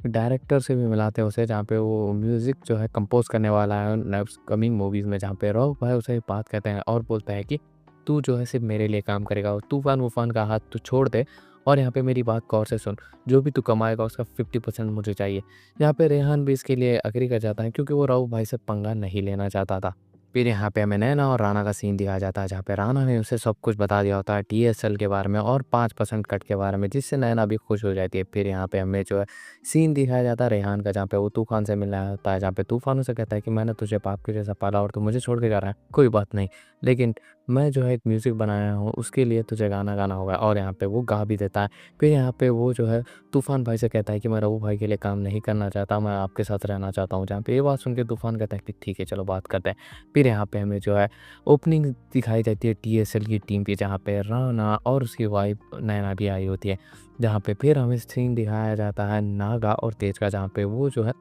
डायरेक्टर से भी मिलाते हैं उसे, जहाँ पे वो म्यूज़िक जो है कंपोज़ करने वाला है नेक्स्ट कमिंग मूवीज़ में, जहाँ पे रऊफ भाई उसे बात कहते हैं और बोलता है कि तू जो है सिर्फ़ मेरे लिए काम करेगा और तूफ़ान-वूफ़ान का हाथ तू छोड़ दे और यहाँ पे मेरी बात गौर से सुन। जो भी तू कमाएगा उसका 50% मुझे चाहिए। यहाँ पे रेहान भी इसके लिए एग्री कर जाता है क्योंकि वो राऊ भाई से पंगा नहीं लेना चाहता था। फिर यहाँ पे हमें नैना और राना का सीन दिखाया जाता है, जहाँ पे राना ने उसे सब कुछ बता दिया होता है टीएसएल के बारे में और 5% कट के बारे में, जिससे नैना भी खुश हो जाती है। फिर यहाँ पे हमें जो है सीन दिखाया जाता है रेहान का, जहाँ पे वो तूफान से मिलने आता है, जहाँ पे तूफान उसे कहता है कि मैंने तुझे बाप के जैसा पाला और तू मुझे छोड़ के जा रहा है, कोई बात नहीं, लेकिन मैं जो है एक म्यूज़िक बनाया हूँ, उसके लिए तुझे गाना गाना होगा। और यहाँ पे वो गा भी देता है। फिर यहाँ पे वो जो है तूफान भाई से कहता है कि मैं रऊ भाई के लिए काम नहीं करना चाहता, मैं आपके साथ रहना चाहता हूँ। जहाँ पे ये बात सुन के तूफान कहता है कि ठीक है, चलो बात करते हैं। फिर यहाँ पे हमें जो है ओपनिंग दिखाई जाती है टीएसएल की टीम की, जहाँ पे राना और उसकी वाइफ नैना भी आई होती है। जहाँ पे फिर हमें सीन दिखाया जाता है नागा और तेज का, जहाँ पे वो जो है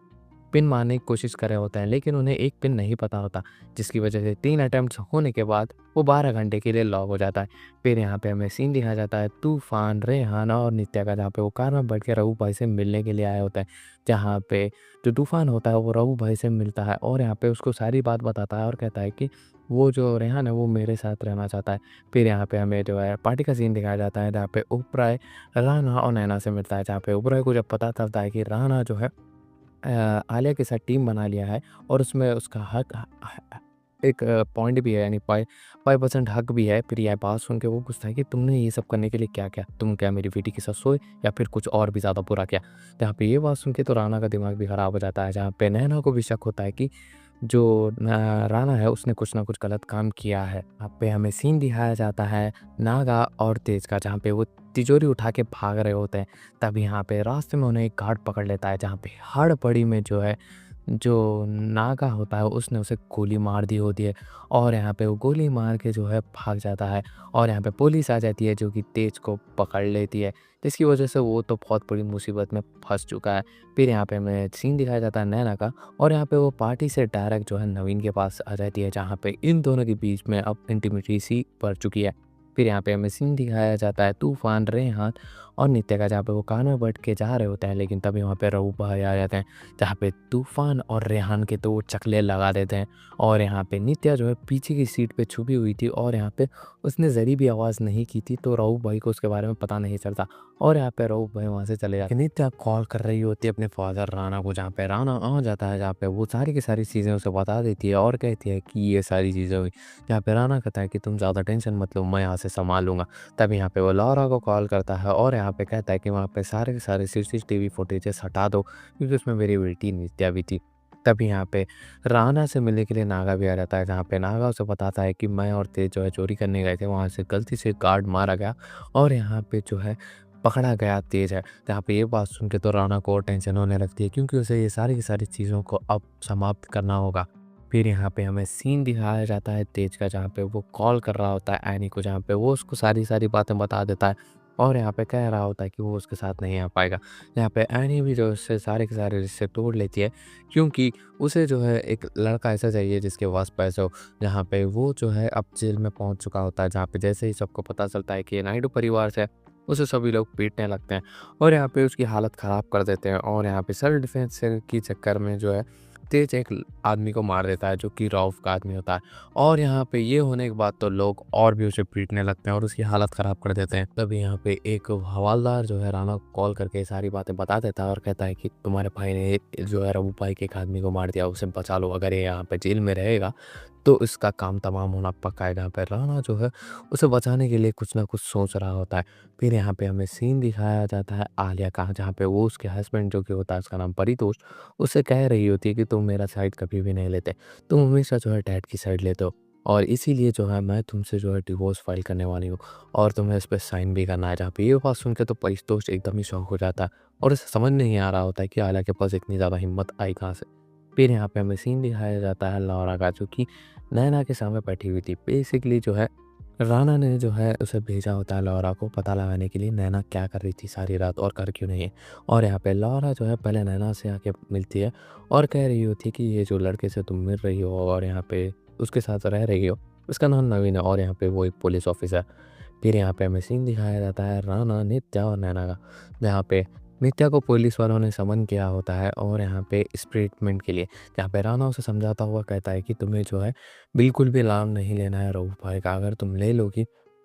पिन मारने की कोशिश कर रहे होते हैं, लेकिन उन्हें एक पिन नहीं पता होता, जिसकी वजह से 3 अटेम्प्ट्स होने के बाद वो 12 घंटे के लिए लॉक हो जाता है। फिर यहाँ पे हमें सीन दिखाया जाता है तूफान, रेहाना और नित्या का, जहाँ पे वो कार में बैठ के रघु भाई से मिलने के लिए आए होते हैं। जहाँ पे जो तूफान होता है वो रघु भाई से मिलता है और यहाँ पे उसको सारी बात बताता है और कहता है कि वो जो रेहान है वो मेरे साथ रहना चाहता है। फिर यहाँ पे हमें जो है पार्टी का सीन दिखाया जाता है, जहाँ पे ओबराय राना और नैना से मिलता है। जहाँ पे ओबराय को जब पता चलता है कि राना जो है आलिया के साथ टीम बना लिया है और उसमें उसका हक एक पॉइंट भी है, यानी 5% हक भी है। फिर यह बात सुन के वो पूछता है कि तुमने ये सब करने के लिए क्या किया? तुम क्या मेरी बेटी के साथ सोए या फिर कुछ और भी ज़्यादा बुरा किया? जहाँ पे ये बात सुन के तो राना का दिमाग भी ख़राब हो जाता है, जहाँ पे नैना को भी शक होता है कि जो राना है उसने कुछ ना कुछ गलत काम किया है। यहाँ पे हमें सीन दिखाया जाता है नागा और तेज का, जहाँ पे वो तिजोरी उठा के भाग रहे होते हैं। तब यहाँ पे रास्ते में उन्हें एक गार्ड पकड़ लेता है, जहाँ पे हड़बड़ी में जो है जो नागा होता है उसने उसे गोली मार दी होती है और यहाँ पे वो गोली मार के जो है भाग जाता है। और यहाँ पे पुलिस आ जाती है जो कि तेज को पकड़ लेती है, जिसकी वजह से वो तो बहुत बड़ी मुसीबत में फंस चुका है। फिर यहाँ पे हमें सीन दिखाया जाता है नैना का और यहाँ पे वो पार्टी से डायरेक्ट जो है नवीन के पास आ जाती है, जहाँ पे इन दोनों के बीच में अब इंटीमेसी सी बढ़ चुकी है। फिर यहाँ पे हमें सीन दिखाया जाता है तूफान, रेहान और नित्या का, जहाँ पे वो कार में बैठ के जा रहे होते हैं, लेकिन तभी वहाँ पे रऊ भाई आ जाते हैं, जहाँ पे तूफान और रेहान के तो वो चकले लगा देते हैं। और यहाँ पे नित्या जो है पीछे की सीट पे छुपी हुई थी और यहाँ पे उसने ज़री भी आवाज़ नहीं की थी, तो रऊ भाई को उसके बारे में पता नहीं चलता। और यहाँ पे रऊ भाई वहाँ से चले जाते हैं। नित्या कॉल कर रही होती है अपने फादर राना को, जहाँ पे राना आ जाता है, जहाँ पे वो सारी की सारी चीज़ें उसे बता देती है और कहती है कि ये सारी चीज़ें हुई। जहाँ पे राना कहता है कि तुम ज़्यादा टेंशन मत लो, मैं यहाँ से संभाल लूँगा। तब यहाँ पे वो लौरा को कॉल करता है और यहाँ पे कहता है कि वहाँ पे सारे के सारे सीसीटीवी फुटेजेस हटा दो, क्योंकि उसमें मेरी बेटी नित्या भी थी। तभी यहाँ पे राना से मिलने के लिए नागा भी आ जाता है, जहाँ पे नागा उसे बताता है कि मैं और तेज जो है चोरी करने गए थे, वहाँ से गलती से गार्ड मारा गया और यहाँ पे जो है पकड़ा गया तेज है। जहाँ पे ये बात सुन के तो राना को और टेंशन होने लगती है, क्योंकि उसे ये सारी की सारी चीज़ों को अब समाप्त करना होगा। फिर यहाँ पे हमें सीन दिखाया जाता है तेज का, जहाँ पे वो कॉल कर रहा होता है एनी को, जहाँ पे वो उसको सारी बातें बता देता है और यहाँ पे कह रहा होता है कि वो उसके साथ नहीं आ पाएगा। यहाँ पे एनी भी जो है उससे सारे के सारे रिश्ते तोड़ लेती है, क्योंकि उसे जो है एक लड़का ऐसा चाहिए जिसके पास पैसे हो। जहाँ पे वो जो है अब जेल में पहुँच चुका होता है, जहाँ पे जैसे ही सबको पता चलता है कि ये नायडू परिवार से है, उसे सभी लोग पीटने लगते हैं और यहाँ पे उसकी हालत ख़राब कर देते हैं। और यहाँ पे सेल्फ डिफेंस के चक्कर में जो है तेज एक आदमी को मार देता है, जो कि रऊफ का आदमी होता है। और यहाँ पे ये होने के बाद तो लोग और भी उसे पीटने लगते हैं और उसकी हालत ख़राब कर देते हैं। तभी यहाँ पे एक हवलदार जो है राना को कॉल करके सारी बातें बता देता है और कहता है कि तुम्हारे भाई ने जो है रऊफ भाई के एक आदमी को मार दिया, उसे बचा लो, अगर ये यहाँ पे जेल में रहेगा तो इसका काम तमाम होना पक्का है। जहाँ पे राना जो है उसे बचाने के लिए कुछ ना कुछ सोच रहा होता है। फिर यहाँ पे हमें सीन दिखाया जाता है आलिया का, जहाँ पे वो उसके हस्बैंड जो कि होता है, उसका नाम परितोष, उससे कह रही होती है कि तुम मेरा साइड कभी भी नहीं लेते, तुम हमेशा जो है डैड की साइड लेते हो और इसीलिए जो है मैं तुमसे जो है डिवोर्स फाइल करने वाली हूँ और तुम्हें इस पर साइन भी करना है। जहाँ पे ये बात सुन के तो परितोष एकदम ही शौक हो जाता है और उसे समझ नहीं आ रहा होता है कि आलिया के पास इतनी ज़्यादा हिम्मत आई कहाँ से। फिर यहाँ पे हमें सीन दिखाया जाता है लौरा का, जो कि नैना के सामने बैठी हुई थी। बेसिकली जो है राना ने जो है उसे भेजा होता है लौरा को पता लगाने के लिए नैना क्या कर रही थी सारी रात और कर क्यों नहीं है। और यहाँ पे लौरा जो है पहले नैना से आके मिलती है और कह रही होती है कि ये जो लड़के से तुम मिल रही हो और यहाँ पे उसके साथ रह रही हो, उसका नाम नवीन है और यहाँ पे वो एक पुलिस ऑफिसर। फिर यहाँ पे हमें सीन दिखाया जाता है राना, नित्या और नैना का, जहाँ पे नित्या को पुलिस वालों ने समन किया होता है और यहाँ पे इस ट्रीटमेंट के लिए, जहाँ पे राणा उसे समझाता हुआ कहता है कि तुम्हें जो है बिल्कुल भी नाम नहीं लेना है रऊफ भाई का। अगर तुम ले लोगी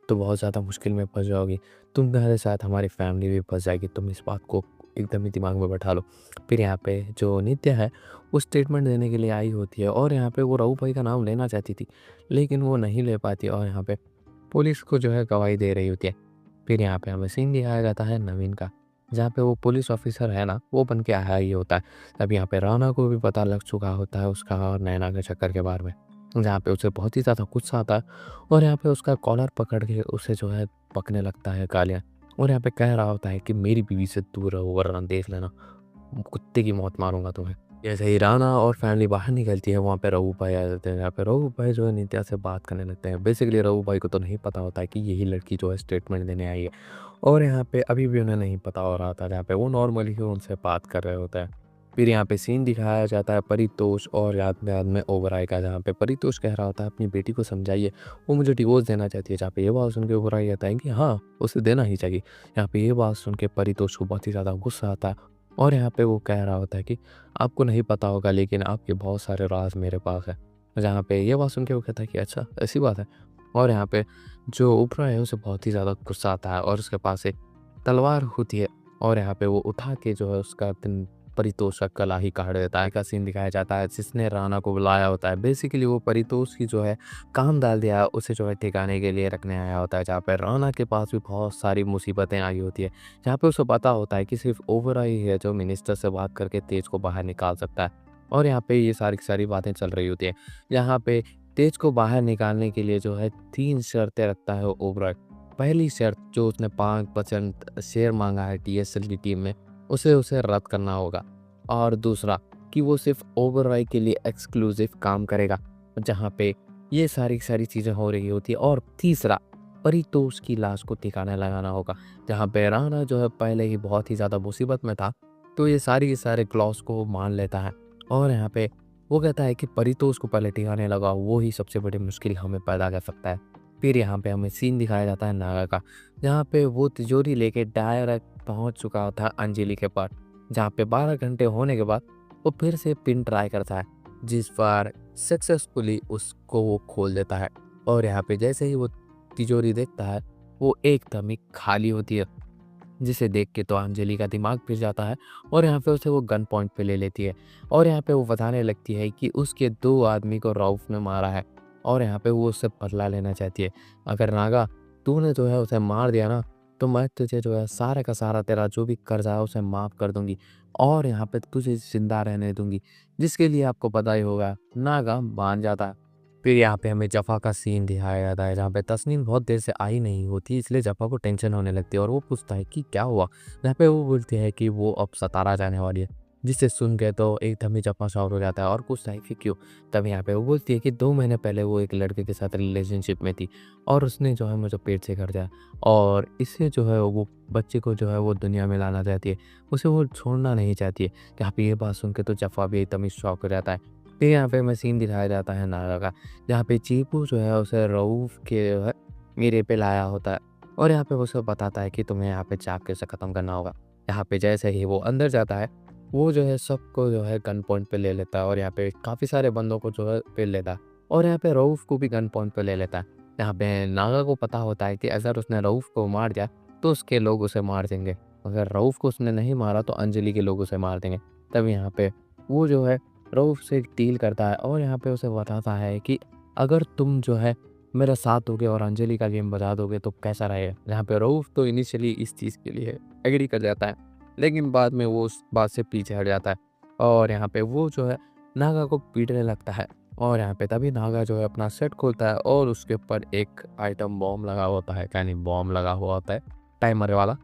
तो बहुत ज़्यादा मुश्किल में फंस जाओगी, तुम्हारे साथ हमारी फैमिली भी फंस जाएगी। तुम इस बात को एकदम ही दिमाग में बैठा लो। फिर यहाँ पे जो नित्या है वो स्टेटमेंट देने के लिए आई होती है और यहाँ पे वो रऊफ भाई का नाम लेना चाहती थी, लेकिन वो नहीं ले पाती और यहाँ पे पुलिस को जो है गवाही दे रही होती है। फिर यहाँ पे हमें सीन दिखाया जाता है नवीन का, जहाँ पे वो पुलिस ऑफिसर है ना, वो बन के आया ही होता है। तब यहाँ पे राणा को भी पता लग चुका होता है उसका और नैना के चक्कर के बारे में, जहाँ पे उसे बहुत ही ज़्यादा गुस्सा आता है और यहाँ पे उसका कॉलर पकड़ के उसे जो है पकने लगता है गालियाँ, और यहाँ पे कह रहा होता है कि मेरी बीवी से दूर रहो वरना देख लेना कुत्ते की मौत मारूंगा तुम्हें। जैसे ही राणा और फैमिली बाहर निकलती है, वहाँ पे रऊफ भाई आ जाते हैं। यहाँ पे रऊफ भाई जो है नित्या से बात करने लगते हैं। बेसिकली रऊफ भाई को तो नहीं पता होता है कि यही लड़की जो है स्टेटमेंट देने आई है, और यहाँ पे अभी भी उन्हें नहीं पता हो रहा था, जहाँ पे वो नॉर्मली ही उनसे बात कर रहे होते हैं। फिर यहाँ पे सीन दिखाया जाता है परितोष और याद में ओबराय का, जहाँ पे परितोष कह रहा होता है अपनी बेटी को समझाइए, वो मुझे डिवोर्स देना चाहती है। जहाँ पे ये बात सुन के ओबराय कहता है कि हाँ उसे देना ही चाहिए। यहाँ पे ये बात सुन के परितोष को बहुत ही ज़्यादा गुस्सा आता है और यहाँ पे वो कह रहा होता है कि आपको नहीं पता होगा लेकिन आपके बहुत सारे राज मेरे पास है। जहाँ पे ये बात सुन के वो कहता है कि अच्छा ऐसी बात है। और यहाँ पे जो ओबराय है उसे बहुत ही ज़्यादा गुस्सा आता है और उसके पास एक तलवार होती है और यहाँ पे वो उठा के जो है उसका परितोष का गला ही काट देता है। का सीन दिखाया जाता है जिसने राणा को बुलाया होता है। बेसिकली वो परितोष की जो है काम डाल दिया है, उसे जो है ठिकाने के लिए रखने आया होता है। जहाँ पे राणा के पास भी बहुत सारी मुसीबतें आई होती है, जहाँ पे उसे पता होता है कि सिर्फ ओबराय ही है जो मिनिस्टर से बात करके तेज को बाहर निकाल सकता है। और यहाँ पे ये सारी की सारी बातें चल रही होती है। यहाँ पे तेज को बाहर निकालने के लिए जो है 3 शर्तें रखता है ओबराय। पहली शर्त, जो उसने 5% शेयर मांगा है टीएसएल की टीम में, उसे रद्द करना होगा। और दूसरा कि वो सिर्फ ओबराय के लिए एक्सक्लूसिव काम करेगा, जहाँ पे ये सारी की सारी चीज़ें हो रही होती है। और तीसरा, परितोष की लाश को ठिकाने लगाना होगा, जहाँ पे राणा जो है पहले ही बहुत ही ज़्यादा मुसीबत में था, तो ये सारी के सारे क्लॉज को वो मान लेता है। और यहाँ पे वो कहता है कि परितोष को पहले ठिकाने लगाओ, वो ही सबसे बड़ी मुश्किल हमें पैदा कर सकता है। फिर यहाँ पे हमें सीन दिखाया जाता है नागा का, जहाँ पे वो तिजोरी लेके डायरेक्ट पहुँच चुका था अंजलि के पास, जहाँ पे 12 घंटे होने के बाद वो फिर से पिन ट्राई करता है, जिस बार सक्सेसफुली उसको वो खोल देता है। और यहाँ पे जैसे ही वो तिजोरी देखता है, वो एकदम ही खाली होती है, जिसे देख के तो अंजलि का दिमाग फिर जाता है और यहाँ पे उसे वो गन पॉइंट पे ले लेती है। और यहाँ पे वो बताने लगती है कि उसके 2 आदमी को रऊफ ने मारा है और यहाँ पे वो उससे बदला लेना चाहती है। अगर नागा तूने जो है उसे मार दिया ना, तो मैं तुझे जो है सारा का सारा तेरा जो भी कर्जा है उसे माफ़ कर दूंगी और यहाँ पे तुझे जिंदा रहने दूंगी। जिसके लिए आपको पता ही होगा, नागा मान जाता है। फिर यहाँ पे हमें जफ़ा का सीन दिखाया जाता है, जहाँ पे तस्नीम बहुत देर से आई नहीं होती, इसलिए जफ़ा को टेंशन होने लगती है और वो पूछता है कि क्या हुआ। जहाँ पे वो बोलती है कि वो अब सतारा जाने वाली है, जिसे सुन के तो एकदम ही जफ़ा शॉक हो जाता है और पूछता है कि क्यों। तब यहाँ पे वो बोलती है कि 2 महीने पहले वो एक लड़के के साथ रिलेशनशिप में थी और उसने जो है मुझे पेट से कर दिया, और इससे जो है वो बच्चे को जो है वो दुनिया में लाना चाहती है, उसे वो छोड़ना नहीं चाहती है। यहाँ पे ये बात सुन के तो जफ़ा भी एकदम ही शॉक हो जाता है। फिर यहाँ पे हमें सीन दिखाया जाता है नागा का, जहाँ पे चीपू जो है उसे रऊफ के जो है मेरे पे लाया होता है और यहाँ पे वो उसे बताता है कि तुम्हें यहाँ पे चाक कैसे ख़त्म करना होगा। यहाँ पे जैसे ही वो अंदर जाता है, वो जो है सबको जो है गन पॉइंट पे ले लेता है और यहाँ पे काफ़ी सारे बंदों को जो है पेल लेता है और यहाँ पे रऊफ को भी गन पॉइंट पे ले लेता है। यहाँ पे नागा को पता होता है कि अगर उसने रऊफ को मार दिया तो उसके लोग उसे मार देंगे, अगर रऊफ को उसने नहीं मारा तो अंजलि के लोग उसे मार देंगे। तब यहाँ पे वो जो है रऊफ से डील करता है और यहाँ पे उसे बताता है कि अगर तुम जो है मेरा साथ दोगे और अंजलि का गेम बजा दोगे तो कैसा रहेगा। यहाँ पे रऊफ तो इनिशियली इस चीज़ के लिए एग्री कर जाता है, लेकिन बाद में वो उस बात से पीछे हट जाता है और यहाँ पे वो जो है नागा को पीटने लगता है। और यहाँ पे तभी नागा जो है अपना सेट खोलता है और उसके ऊपर एक आइटम बॉम्ब लगा होता है, यानी बॉम्ब लगा हुआ होता है टाइमर वाला,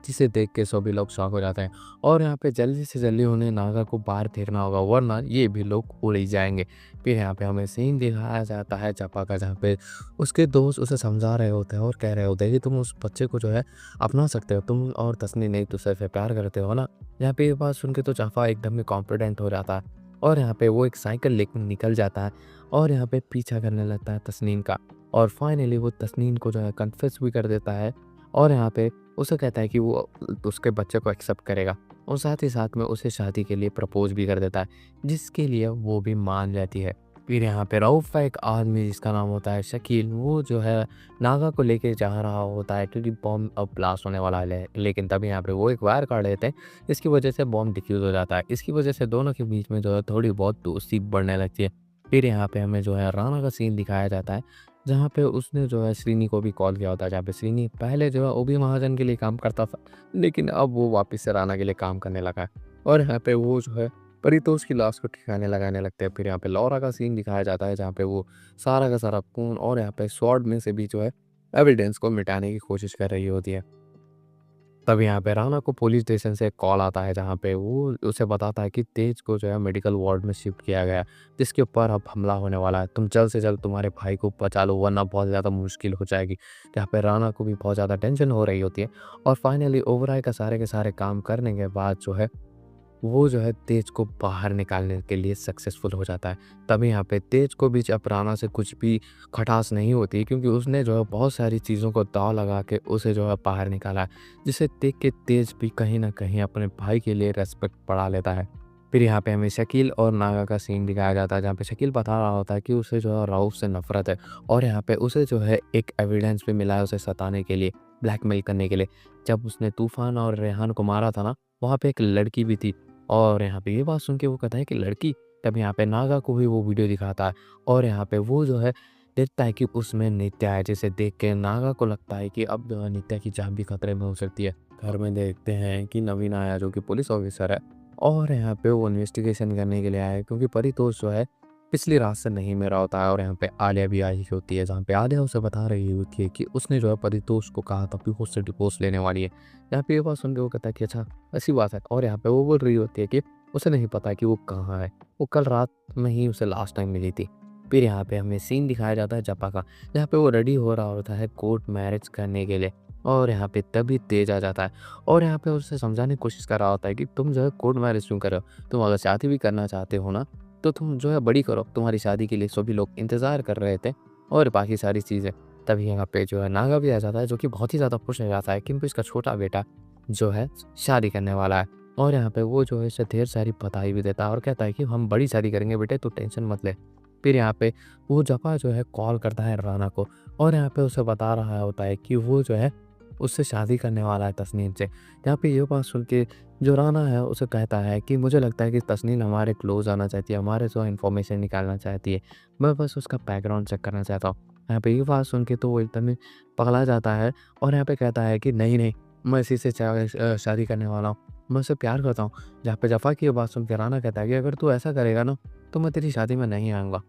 जिसे देख के सभी लोग शॉक हो जाते हैं। और यहाँ पे जल्दी से जल्दी उन्हें नागा को बाहर फेंकना होगा वरना ये भी लोग उड़ ही जाएंगे। फिर यहाँ पे हमें सीन दिखाया जाता है जपा का, जहाँ पे उसके दोस्त उसे समझा रहे होते हैं और कह रहे होते हैं कि तुम उस बच्चे को जो है अपना सकते हो, तुम और तस्नीम एक दूसरे से प्यार करते हो ना। यहाँ पे ये बात सुन के तो जफा एकदम ही कॉन्फिडेंट हो जाता है और यहाँ पे वो एक साइकिल लेकर निकल जाता है और यहाँ पे पीछा करने लगता है तस्नीम का। और फाइनली वो तस्नीम को जो है कन्फेस भी कर देता है और यहाँ पे उसे कहता है कि वो उसके बच्चे को एक्सेप्ट करेगा और साथ ही साथ में उसे शादी के लिए प्रपोज़ भी कर देता है, जिसके लिए वो भी मान जाती है। फिर यहाँ पे रऊफ़ का एक आदमी जिसका नाम होता है शकील, वो जो है नागा को लेके जा रहा होता है क्योंकि बॉम्ब अब ब्लास्ट होने वाला है। लेकिन तभी यहाँ पे वो एक वायर काट देते हैं, इसकी वजह से बॉम्ब डिफ्यूज़ हो जाता है। इसकी वजह से दोनों के बीच में जो है थोड़ी बहुत दोस्ती बढ़ने लगती है। फिर यहाँ पे हमें जो है राणा का सीन दिखाया जाता है, जहाँ पे उसने जो है श्रीनी को भी कॉल किया होता है, जहाँ पे श्रीनी पहले जो है ओबी महाजन के लिए काम करता था, लेकिन अब वो वापस से राणा के लिए काम करने लगा है। और यहाँ पे वो जो है परितोष की लाश को ठिकाने लगाने लगते हैं। फिर यहाँ पे लौरा का सीन दिखाया जाता है, जहाँ पे वो सारा का सारा खून और यहाँ पे स्वॉर्ड में से भी जो है एविडेंस को मिटाने की कोशिश कर रही होती है। तब यहाँ पे राणा को पुलिस स्टेशन से कॉल आता है, जहाँ पे वो उसे बताता है कि तेज को जो है मेडिकल वार्ड में शिफ्ट किया गया, जिसके ऊपर अब हमला होने वाला है। तुम जल्द से जल्द तुम्हारे भाई को बचा लो, वरना बहुत ज़्यादा मुश्किल हो जाएगी। यहाँ पे राणा को भी बहुत ज़्यादा टेंशन हो रही होती है और फाइनली ओबराय का सारे के सारे काम करने के बाद जो है वो जो है तेज को बाहर निकालने के लिए सक्सेसफुल हो जाता है। तभी यहाँ पे तेज को भी अब राणा से कुछ भी खटास नहीं होती, क्योंकि उसने जो है बहुत सारी चीज़ों को दाँव लगा के उसे जो है बाहर निकाला है, जिसे देख के तेज भी कहीं न कहीं अपने भाई के लिए रिस्पेक्ट बढ़ा लेता है। फिर यहाँ पे हमें शकील और नागा का सीन दिखाया जाता है, जहाँ पे शकील बता रहा होता है कि उसे जो है रऊफ़ से नफ़रत है और यहाँ पे उसे जो है एक एविडेंस भी मिला है उसे सताने के लिए, ब्लैकमेल करने के लिए। जब उसने तूफ़ान और रेहान को मारा था ना, वहाँ पे एक लड़की भी थी और यहाँ पे ये बात सुन के वो कहता है कि लड़की? तब यहाँ पे नागा को भी वो वीडियो दिखाता है और यहाँ पे वो जो है देखता है कि उसमें नित्या है, जिसे देख के नागा को लगता है कि अब जो है नित्या की जान भी खतरे में हो सकती है। घर में देखते हैं कि नवीन आया, जो कि पुलिस ऑफिसर है और यहाँ पे वो इन्वेस्टिगेशन करने के लिए आया है, क्योंकि परितोष जो है पिछली रात से नहीं मिल रहा होता है। और यहाँ पे आलिया भी आई होती है, जहाँ पे आलिया उसे बता रही होती है कि उसने जो है परितोष को कहा था कि वो उससे डिवोर्स लेने वाली है। यहाँ पे ये बात सुन के वो कहता है कि अच्छा ऐसी बात है, और यहाँ पे वो बोल रही होती है कि उसे नहीं पता कि वो कहाँ है, वो कल रात में ही उसे लास्ट टाइम मिली थी। फिर यहाँ पे हमें सीन दिखाया जाता है जपा का, जहाँ पे वो रेडी हो रहा होता है कोर्ट मैरिज करने के लिए और यहाँ पे तभी तेज आ जाता है और यहाँ पे उसे समझाने की कोशिश कर रहा होता है कि तुम जो है कोर्ट मैरिज क्यों कर रहे हो, तुम अगर शादी भी करना चाहते हो ना तो तुम जो है बड़ी करो, तुम्हारी शादी के लिए सभी लोग इंतज़ार कर रहे थे और बाकी सारी चीज़ें। तभी यहाँ पे जो है नागा भी आ जाता है, जो कि बहुत ही ज़्यादा खुश हो जाता है क्योंकि इसका छोटा बेटा जो है शादी करने वाला है। और यहाँ पे वो जो है इसे ढेर सारी बधाई भी देता है और कहता है कि हम बड़ी शादी करेंगे बेटे, तू टेंशन मत ले। फिर यहाँ पे वो जपा जो है कॉल करता है राना को और यहाँ पे उसे बता रहा होता है कि वो जो है उससे शादी करने वाला है तस्नीम से। यहाँ पे ये बात सुन के जो राना है उसे कहता है कि मुझे लगता है कि तस्नीम हमारे क्लोज आना चाहती है, हमारे जो इन्फॉर्मेशन निकालना चाहती है, मैं बस उसका बैकग्राउंड चेक करना चाहता हूँ। यहाँ पे ये बात सुन के तो वो एकदम ही पगला जाता है और यहाँ पे कहता है कि नहीं नहीं, मैं इसी से शादी करने वाला हूँ, मैं उससे प्यार करता हूँ। जहाँ पे जफ़ा की ये बात सुन के राना कहता है कि अगर तू ऐसा करेगा ना तो मैं तेरी शादी में नहीं आऊँगा।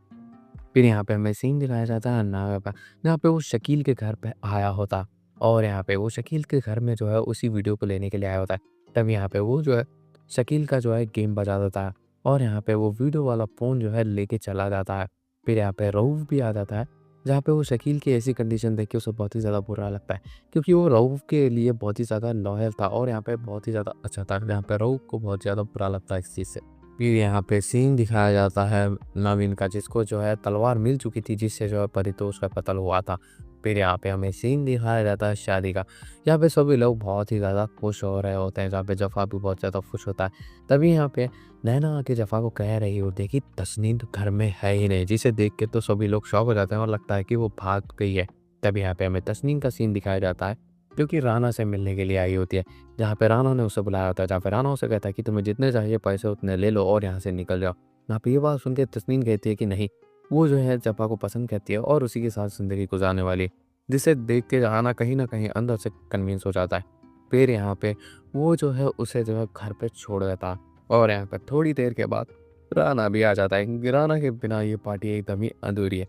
फिर यहाँ पे हमें सीन दिखाया जाता है नागा का, जहाँ पे वो शकील के घर पे आया होता और यहाँ पे वो शकील के घर में जो है उसी वीडियो को लेने के लिए आया होता है। तब यहाँ पे वो जो है शकील का जो है गेम बजा देता है और यहाँ पे वो वीडियो वाला फ़ोन जो है लेके चला जाता है। फिर यहाँ पे रऊफ़ भी आ जाता है, जहाँ पे वो शकील की ऐसी कंडीशन देख के उसे बहुत ही ज़्यादा बुरा लगता है, क्योंकि वो रऊफ़ के लिए बहुत ही ज़्यादा लॉयल था और यहाँ पे बहुत ही ज़्यादा अच्छा था। यहाँ पे रऊफ़ को बहुत ज़्यादा बुरा लगता है इस चीज़ से। फिर यहाँ पे सीन दिखाया जाता है नवीन का, जिसको जो है तलवार मिल चुकी थी, जिससे जो है परितोष का कत्ल हुआ था। फिर यहाँ पे हमें सीन दिखाया जाता है शादी का। यहाँ पे सभी लोग बहुत ही ज़्यादा खुश हो रहे होते हैं, जहाँ पे जफ़ा भी बहुत ज़्यादा खुश होता है। तभी यहाँ पे नैना आके जफ़ा को कह रही होती है कि तस्नीम तो घर में है ही नहीं, जिसे देख के तो सभी लोग शॉक हो जाते हैं और लगता है कि वो भाग गई है। तभी यहाँ पे हमें तस्नीम का सीन दिखाया जाता है, जो कि राना से मिलने के लिए आई होती है, जहाँ पे राना ने उसे बुलाया होता है, जहाँ पे राना उसे कहता है कि तुम्हें जितने चाहिए पैसे उतने ले लो और यहाँ से निकल जाओ। यहाँ पे ये बात सुन के तस्नीम कहती है कि नहीं, वो जो है जफ़ा को पसंद करती है और उसी के साथ ज़िंदगी गुजारने वाली है, जिसे देख के राना कहीं न कहीं अंदर से कन्विंस हो जाता है। फिर यहाँ पे वो जो है उसे जो है घर पे छोड़ देता है और यहाँ पे थोड़ी देर के बाद राना भी आ जाता है, क्योंकि राना के बिना ये पार्टी एकदम ही अधूरी है।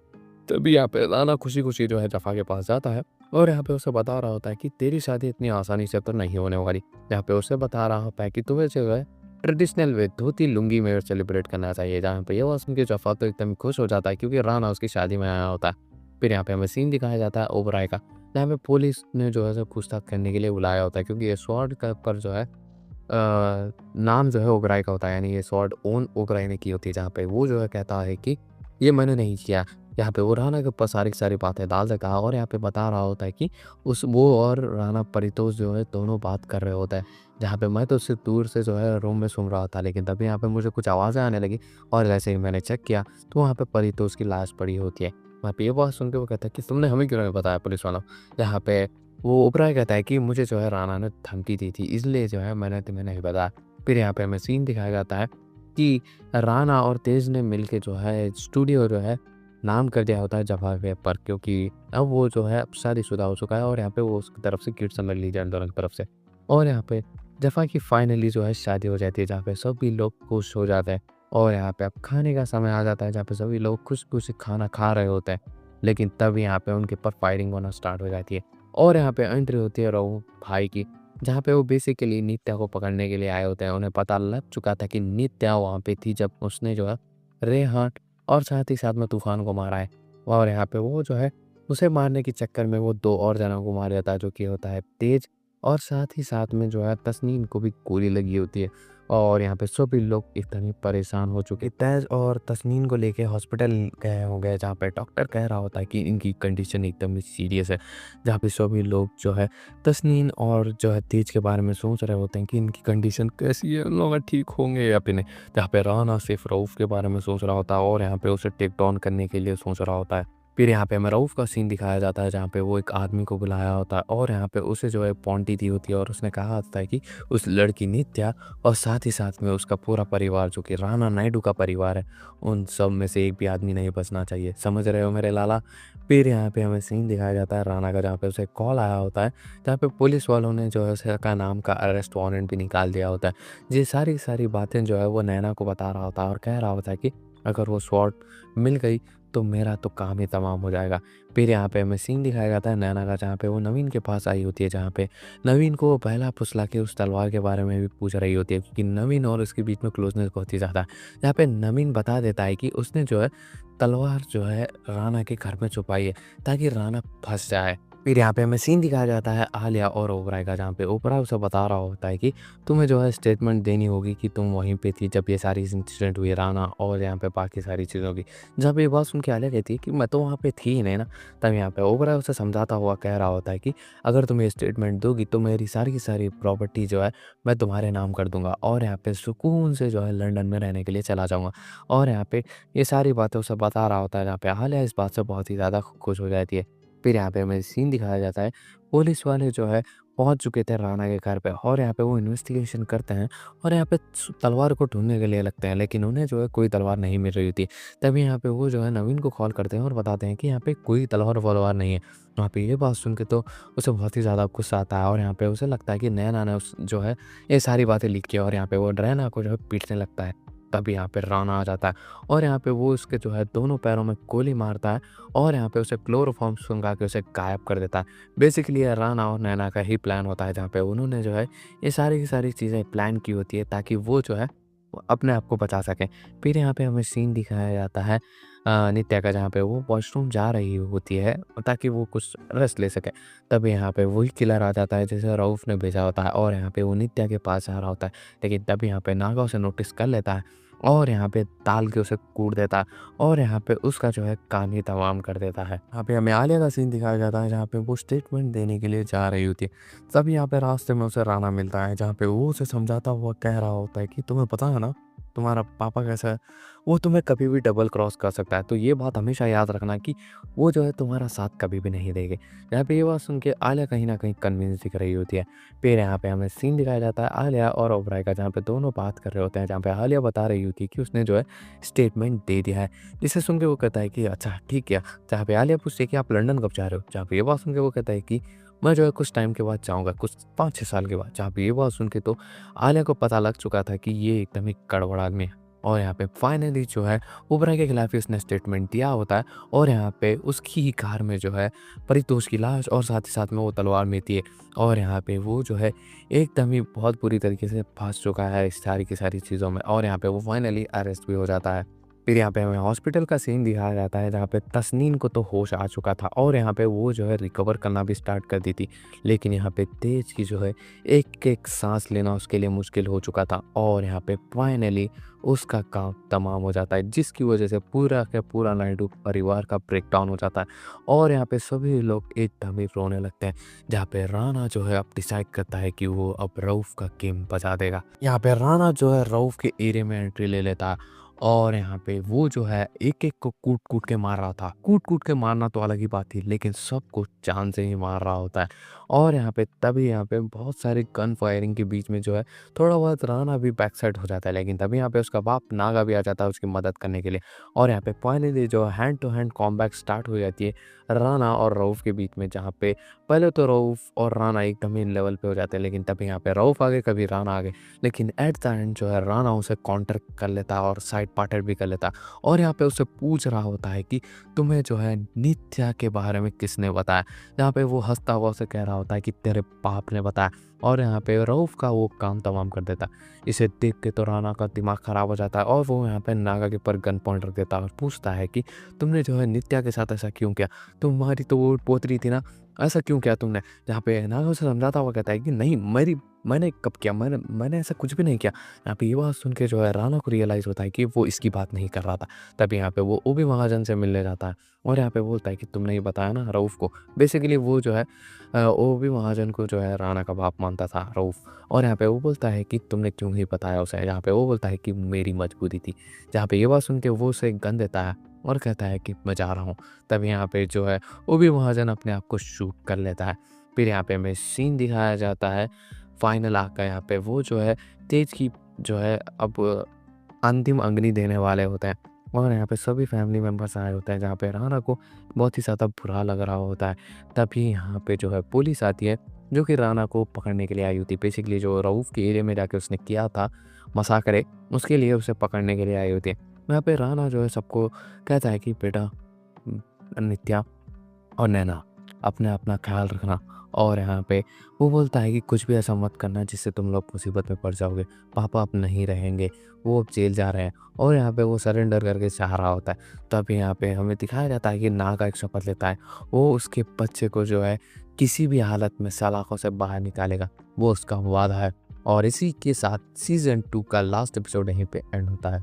तभी यहाँ पे राना खुशी-खुशी जो है जफ़ा के पास जाता है और यहाँ पे उसे बता रहा होता है कि तेरी शादी इतनी आसानी से तो नहीं होने वाली। यहाँ पे उसे बता रहा होता है कि तुम्हें जो है ट्रेडिशनल वे धोती लुंगी में सेलिब्रेट करना चाहिए। जहाँ पे ये बात सुन के जफ़ा तो एकदम खुश हो जाता है, क्योंकि राना उसकी शादी में आया होता है। फिर यहाँ पे हमें सीन दिखाया जाता है ओबराय का, जहाँ पे पुलिस ने जो है पूछताछ करने के लिए बुलाया होता है, क्योंकि ये स्वॉर्ड का पर जो है नाम जो है ओबराय का होता है, यानी ये स्वॉर्ड ओन ओबराय ने की होती है। जहाँ पे वो जो है कहता है कि ये मैंने नहीं किया, यहाँ पे वो राना के ऊपर सारी की सारी बातें डाल देता है और यहाँ पे बता रहा होता है कि उस वो और राना परितोष जो है दोनों बात कर रहे होते हैं। जहाँ पे मैं तो उससे दूर से जो है रूम में सुन रहा था, लेकिन तभी यहाँ पे मुझे कुछ आवाज़ें आने लगी और जैसे ही मैंने चेक किया तो वहाँ पे परितोष की लाश पड़ी होती है। वहाँ पे ये बात सुन के वो कहता है कि तुमने हमें क्यों नहीं बताया पुलिस वालों? यहाँ पे वो ओबराय कहता है कि मुझे जो है राना ने धमकी दी थी, इसलिए जो है मैंने तुम्हें नहीं बताया। फिर यहाँ पे हमें सीन दिखाया जाता है कि राना और तेज ने मिलके जो है स्टूडियो जो है नाम कर दिया होता है जफ़ा वेब पर, क्योंकि अब वो जो है अब शादीशुदा हो चुका है और यहाँ पे वो उसकी तरफ से किट समझ ली जाए दोनों की तरफ से। और यहाँ पे जफ़ा की फाइनली जो है शादी हो जाती है, जहाँ पे सभी लोग खुश हो जाते हैं और यहाँ पे अब खाने का समय आ जाता है, जहाँ पे सभी लोग खुशी-खुशी खाना खा रहे होते हैं। लेकिन तब यहाँ पे उनके ऊपर फायरिंग होना स्टार्ट हो जाती है और यहाँ पे एंट्री होती है रऊफ भाई की, जहाँ पे वो बेसिकली नित्या को पकड़ने के लिए आए होते हैं। उन्हें पता लग चुका था कि नित्या वहाँ पे थी जब उसने जो है रेहान और साथ ही साथ में तूफ़ान को मारा है। और यहाँ पे वो जो है उसे मारने के चक्कर में वो 2 और जनों को मार देता है, जो कि होता है तेज और साथ ही साथ में जो है तस्नीम को भी गोली लगी होती है। और यहाँ पे सभी लोग एकदम ही परेशान हो चुके। तेज और तस्नीम को लेके हॉस्पिटल गए होंगे, जहाँ पे डॉक्टर कह रहा होता है कि इनकी कंडीशन एकदम ही सीरियस है। जहाँ पे सभी लोग जो है तस्नीम और जो है तेज के बारे में सोच रहे होते हैं कि इनकी कंडीशन कैसी है, उन लोग ठीक होंगे या फिर नहीं। जहाँ पे राना सिर्फ रऊफ के बारे में सोच रहा होता है और यहाँ पे उसे टेक डाउन करने के लिए सोच रहा होता है। फिर यहाँ पे हमें रऊफ का सीन दिखाया जाता है, जहाँ पे वो एक आदमी को बुलाया होता है और यहाँ पे उसे जो है पॉन्टी दी होती है और उसने कहा होता है कि उस लड़की नित्या और साथ ही साथ में उसका पूरा परिवार, जो कि राणा नायडू का परिवार है, उन सब में से एक भी आदमी नहीं बचना चाहिए। समझ रहे हो मेरे लाला? फिर यहाँ पे हमें सीन दिखाया जाता है राणा का, जहाँ पे उसे कॉल आया होता है, जहाँ पे पुलिस वालों ने जो है उसका नाम का अरेस्ट वारंट भी निकाल दिया होता है। ये सारी सारी बातें जो है वो नैना को बता रहा होता है और कह रहा होता है कि अगर वो स्वॉर्ड मिल गई तो मेरा तो काम ही तमाम हो जाएगा। फिर यहाँ पे हमें सीन दिखाया जाता है नैना का, जहाँ पे वो नवीन के पास आई होती है, जहाँ पे नवीन को वो पहला फुसला के उस तलवार के बारे में भी पूछ रही होती है, क्योंकि नवीन और उसके बीच में क्लोजनेस बहुत ही ज़्यादा है। जहाँ पे नवीन बता देता है कि उसने जो है तलवार जो है राणा के घर में छुपाई है ताकि राणा फंस जाए। फिर यहाँ पे हमें सीन दिखाया जाता है आलिया और ओबराय का, जहाँ पे ओबराय उसे बता रहा होता है कि तुम्हें जो है स्टेटमेंट देनी होगी कि तुम वहीं पे थी जब ये सारी इंसिडेंट हुई राणा और यहाँ पे बाकी सारी चीज़ों की। जब ये बात सुन के आलिया कहती है कि मैं तो वहाँ पे थी ही नहीं ना। तब यहाँ पे ओबराय उसे समझाता हुआ कह रहा होता है कि अगर तुम ये स्टेटमेंट दोगी तो मेरी सारी की सारी प्रॉपर्टी जो है मैं तुम्हारे नाम कर दूंगा और यहाँ पे सुकून से जो है लंदन में रहने के लिए चला जाऊँगा। और यहाँ पे ये सारी बातें उसे बता रहा होता है, जहाँ पे आलिया इस बात से बहुत ही ज़्यादा खुश हो जाती है। फिर यहाँ पे हमें सीन दिखाया जाता है, पुलिस वाले जो है पहुँच चुके थे राणा के घर पे और यहाँ पे वो इन्वेस्टिगेशन करते हैं और यहाँ पे तलवार को ढूँढने के लिए लगते हैं, लेकिन उन्हें जो है कोई तलवार नहीं मिल रही होती। तभी यहाँ पे वो जो है नवीन को कॉल करते हैं और बताते हैं कि यहाँ पे कोई तलवार-वलवार नहीं है। वहाँ पे ये बात सुन के तो उसे बहुत ही ज़्यादा गुस्सा आता है और यहाँ पे उसे लगता है कि नैना ने उस जो है ये सारी बातें लीक की और यहाँ पे वो रैना को जो है पीटने लगता है। तभी यहाँ पे राणा आ जाता है और यहाँ पे वो उसके जो है दोनों पैरों में गोली मारता है और यहाँ पे उसे क्लोरोफॉर्म सुंघा के उसे गायब कर देता है। बेसिकली ये राणा और नैना का ही प्लान होता है, जहाँ पे उन्होंने जो है ये सारी की सारी चीज़ें प्लान की होती है ताकि वो जो है वो अपने आप को बचा सकें। फिर यहाँ पे हमें सीन दिखाया जाता है नित्या का, जहाँ पे वो वॉशरूम जा रही होती है ताकि वो कुछ रेस्ट ले सके। तभी यहाँ पे वही किलर आ जाता है जिसे रऊफ ने भेजा होता है और यहाँ पे वो नित्या के पास आ रहा होता है, लेकिन तभी यहाँ पे नागा उसे नोटिस कर लेता है और यहाँ पे ताल के उसे कूट देता है और यहाँ पे उसका जो है काम ही तमाम कर देता है। यहाँ पे हमें आलिया का सीन दिखाया जाता है, जहाँ पे वो स्टेटमेंट देने के लिए जा रही होती है। तभी यहाँ पे रास्ते में उसे राणा मिलता है, जहाँ पे वो उसे समझाता हुआ कह रहा होता है कि तुम्हें पता है ना तुम्हारा पापा कैसा है, वो तुम्हें कभी भी डबल क्रॉस कर सकता है, तो ये बात हमेशा याद रखना कि वो जो है तुम्हारा साथ कभी भी नहीं देंगे। यहाँ पे ये बात सुन के आलिया कहीं ना कहीं कन्विंस दिख रही होती है। फिर यहाँ पे हमें सीन दिखाया जाता है आलिया और ओबराय का, जहाँ पे दोनों बात कर रहे होते हैं, जहाँ पे आलिया बता रही होती है कि उसने जो है स्टेटमेंट दे दिया है, जिसे सुन के वो कहता है कि अच्छा ठीक है। जहाँ पे आलिया पूछती है कि आप लंदन कब जा रहे हो, जहाँ पे ये बात सुन के वो कहता है कि मैं जो है कुछ टाइम के बाद जाऊँगा, कुछ 5-6 साल के बाद। जहाँ पे ये बात सुन के तो आलिया को पता लग चुका था कि ये एकदम ही गड़बड़ आदमी है और यहाँ पे फाइनली जो है ओबराय के खिलाफ ही उसने स्टेटमेंट दिया होता है और यहाँ पे उसकी ही कार में जो है परितोष की लाश और साथ ही साथ में वो तलवार मिलती है और यहाँ पे वो जो है एकदम ही बहुत बुरी तरीके से फंस चुका है इस सारी की सारी चीज़ों में और यहाँ पे वो फाइनली अरेस्ट भी हो जाता है। फिर यहाँ पे हमें हॉस्पिटल का सीन दिखाया जाता है जहाँ पे तस्नीम को तो होश आ चुका था और यहाँ पे वो जो है रिकवर करना भी स्टार्ट कर दी थी। लेकिन यहाँ पे तेज की जो है एक-एक साँस लेना उसके लिए मुश्किल हो चुका था और यहाँ पे फाइनली उसका काम तमाम हो जाता है, जिसकी वज़ह से पूरा का पूरा नायडू परिवार का ब्रेकडाउन हो जाता है और यहाँ पे सभी लोग एकदम ही रोने लगते हैं। जहाँ पे राणा जो है अब डिसाइड करता है कि वो अब रऊफ़ का गेम बजा देगा। यहाँ पे राणा जो है रऊफ़ के एरिया में एंट्री ले लेता है और यहाँ पे वो जो है एक-एक को कूट-कूट के मार रहा था। कूट-कूट के मारना तो अलग ही बात थी, लेकिन सबको जान से ही मार रहा होता है। और यहाँ पे तभी यहाँ पे बहुत सारे गन फायरिंग के बीच में जो है थोड़ा बहुत राणा भी बैक साइड हो जाता है, लेकिन तभी यहाँ पे उसका बाप नागा भी आ जाता है उसकी मदद करने के लिए। और यहाँ पे फाइनली जो hand to hand combat start हो जाती है राणा और रऊफ़ के बीच में, जहाँ पे पहले तो रऊफ़ और राणा एकदम ही लेवल पे हो जाते हैं, लेकिन तभी यहाँ पे रऊफ़ आगे कभी राणा आगे। लेकिन एट द एंड जो है राणा उसे काउंटर कर लेता है और साइड पार्टनर भी कर लेता है और यहाँ पे उससे पूछ रहा होता है कि तुम्हें जो है नित्या के बारे में किसने बताया। यहाँ पे वो हंसता हुआ उसे कह रहा होता है कि तेरे बाप ने बताया और यहाँ पे रऊफ़ का वो काम तमाम कर देता है। इसे देख के तो राणा का दिमाग खराब हो जाता है और वो यहाँ पे नागा के ऊपर गन पॉइंट रख देता है और पूछता है कि तुमने जो है नित्या के साथ ऐसा क्यों किया, तुम्हारी तो वो पोतरी थी ना, ऐसा क्यों किया तुमने। जहाँ पे नागा उसे समझाता हुआ कहता है कि नहीं मेरी मैंने कब किया, मैंने ऐसा कुछ भी नहीं किया। यहाँ पे ये बात सुन के जो है राणा को रियलाइज़ होता है कि वो इसकी बात नहीं कर रहा था। तभी यहाँ पे वो ओबी महाजन से मिलने जाता है और यहाँ पे बोलता है कि तुमने ये बताया ना रऊफ़ को। बेसिकली वो जो है ओबी महाजन को जो है राणा का बाप मानता था रऊफ़। और यहाँ पे वो बोलता है कि तुमने क्यों ही बताया उसे। यहाँ पे वो बोलता है कि मेरी मजबूरी थी। जहाँ पे ये बात सुन के वो उसे गन देता है और कहता है कि मैं जा रहा हूँ। तभी यहाँ पे जो है ओबी महाजन अपने आप को शूट कर लेता है। फिर यहाँ पे हमें सीन दिखाया जाता है फाइनल आर्क का। यहाँ पे वो जो है तेज की जो है अब अंतिम अग्नि देने वाले होते हैं और यहाँ पे सभी फैमिली मेम्बर्स आए होते हैं, जहाँ पे राणा को बहुत ही ज़्यादा बुरा लग रहा होता है। तभी यहाँ पे जो है पुलिस आती है जो कि राणा को पकड़ने के लिए आई होती है। बेसिकली जो रऊफ़ के एरिया में जाके उसने किया था मसाकरे, उसके लिए उसे पकड़ने के लिए आई होती है। यहाँ पे राणा जो है सबको कहता है कि बेटा नित्या और नैना अपने अपना ख्याल रखना। और यहाँ पे वो बोलता है कि कुछ भी ऐसा मत करना जिससे तुम लोग मुसीबत में पड़ जाओगे। पापा अब नहीं रहेंगे, वो अब जेल जा रहे हैं और यहाँ पे वो सरेंडर करके चाह रहा होता है। तब यहाँ पे हमें दिखाया जाता है कि नागा एक शपथ लेता है, वो उसके बच्चे को जो है किसी भी हालत में सलाखों से बाहर निकालेगा, वो उसका वादा है। और इसी के साथ सीज़न 2 का लास्ट एपिसोड यहीं पे एंड होता है।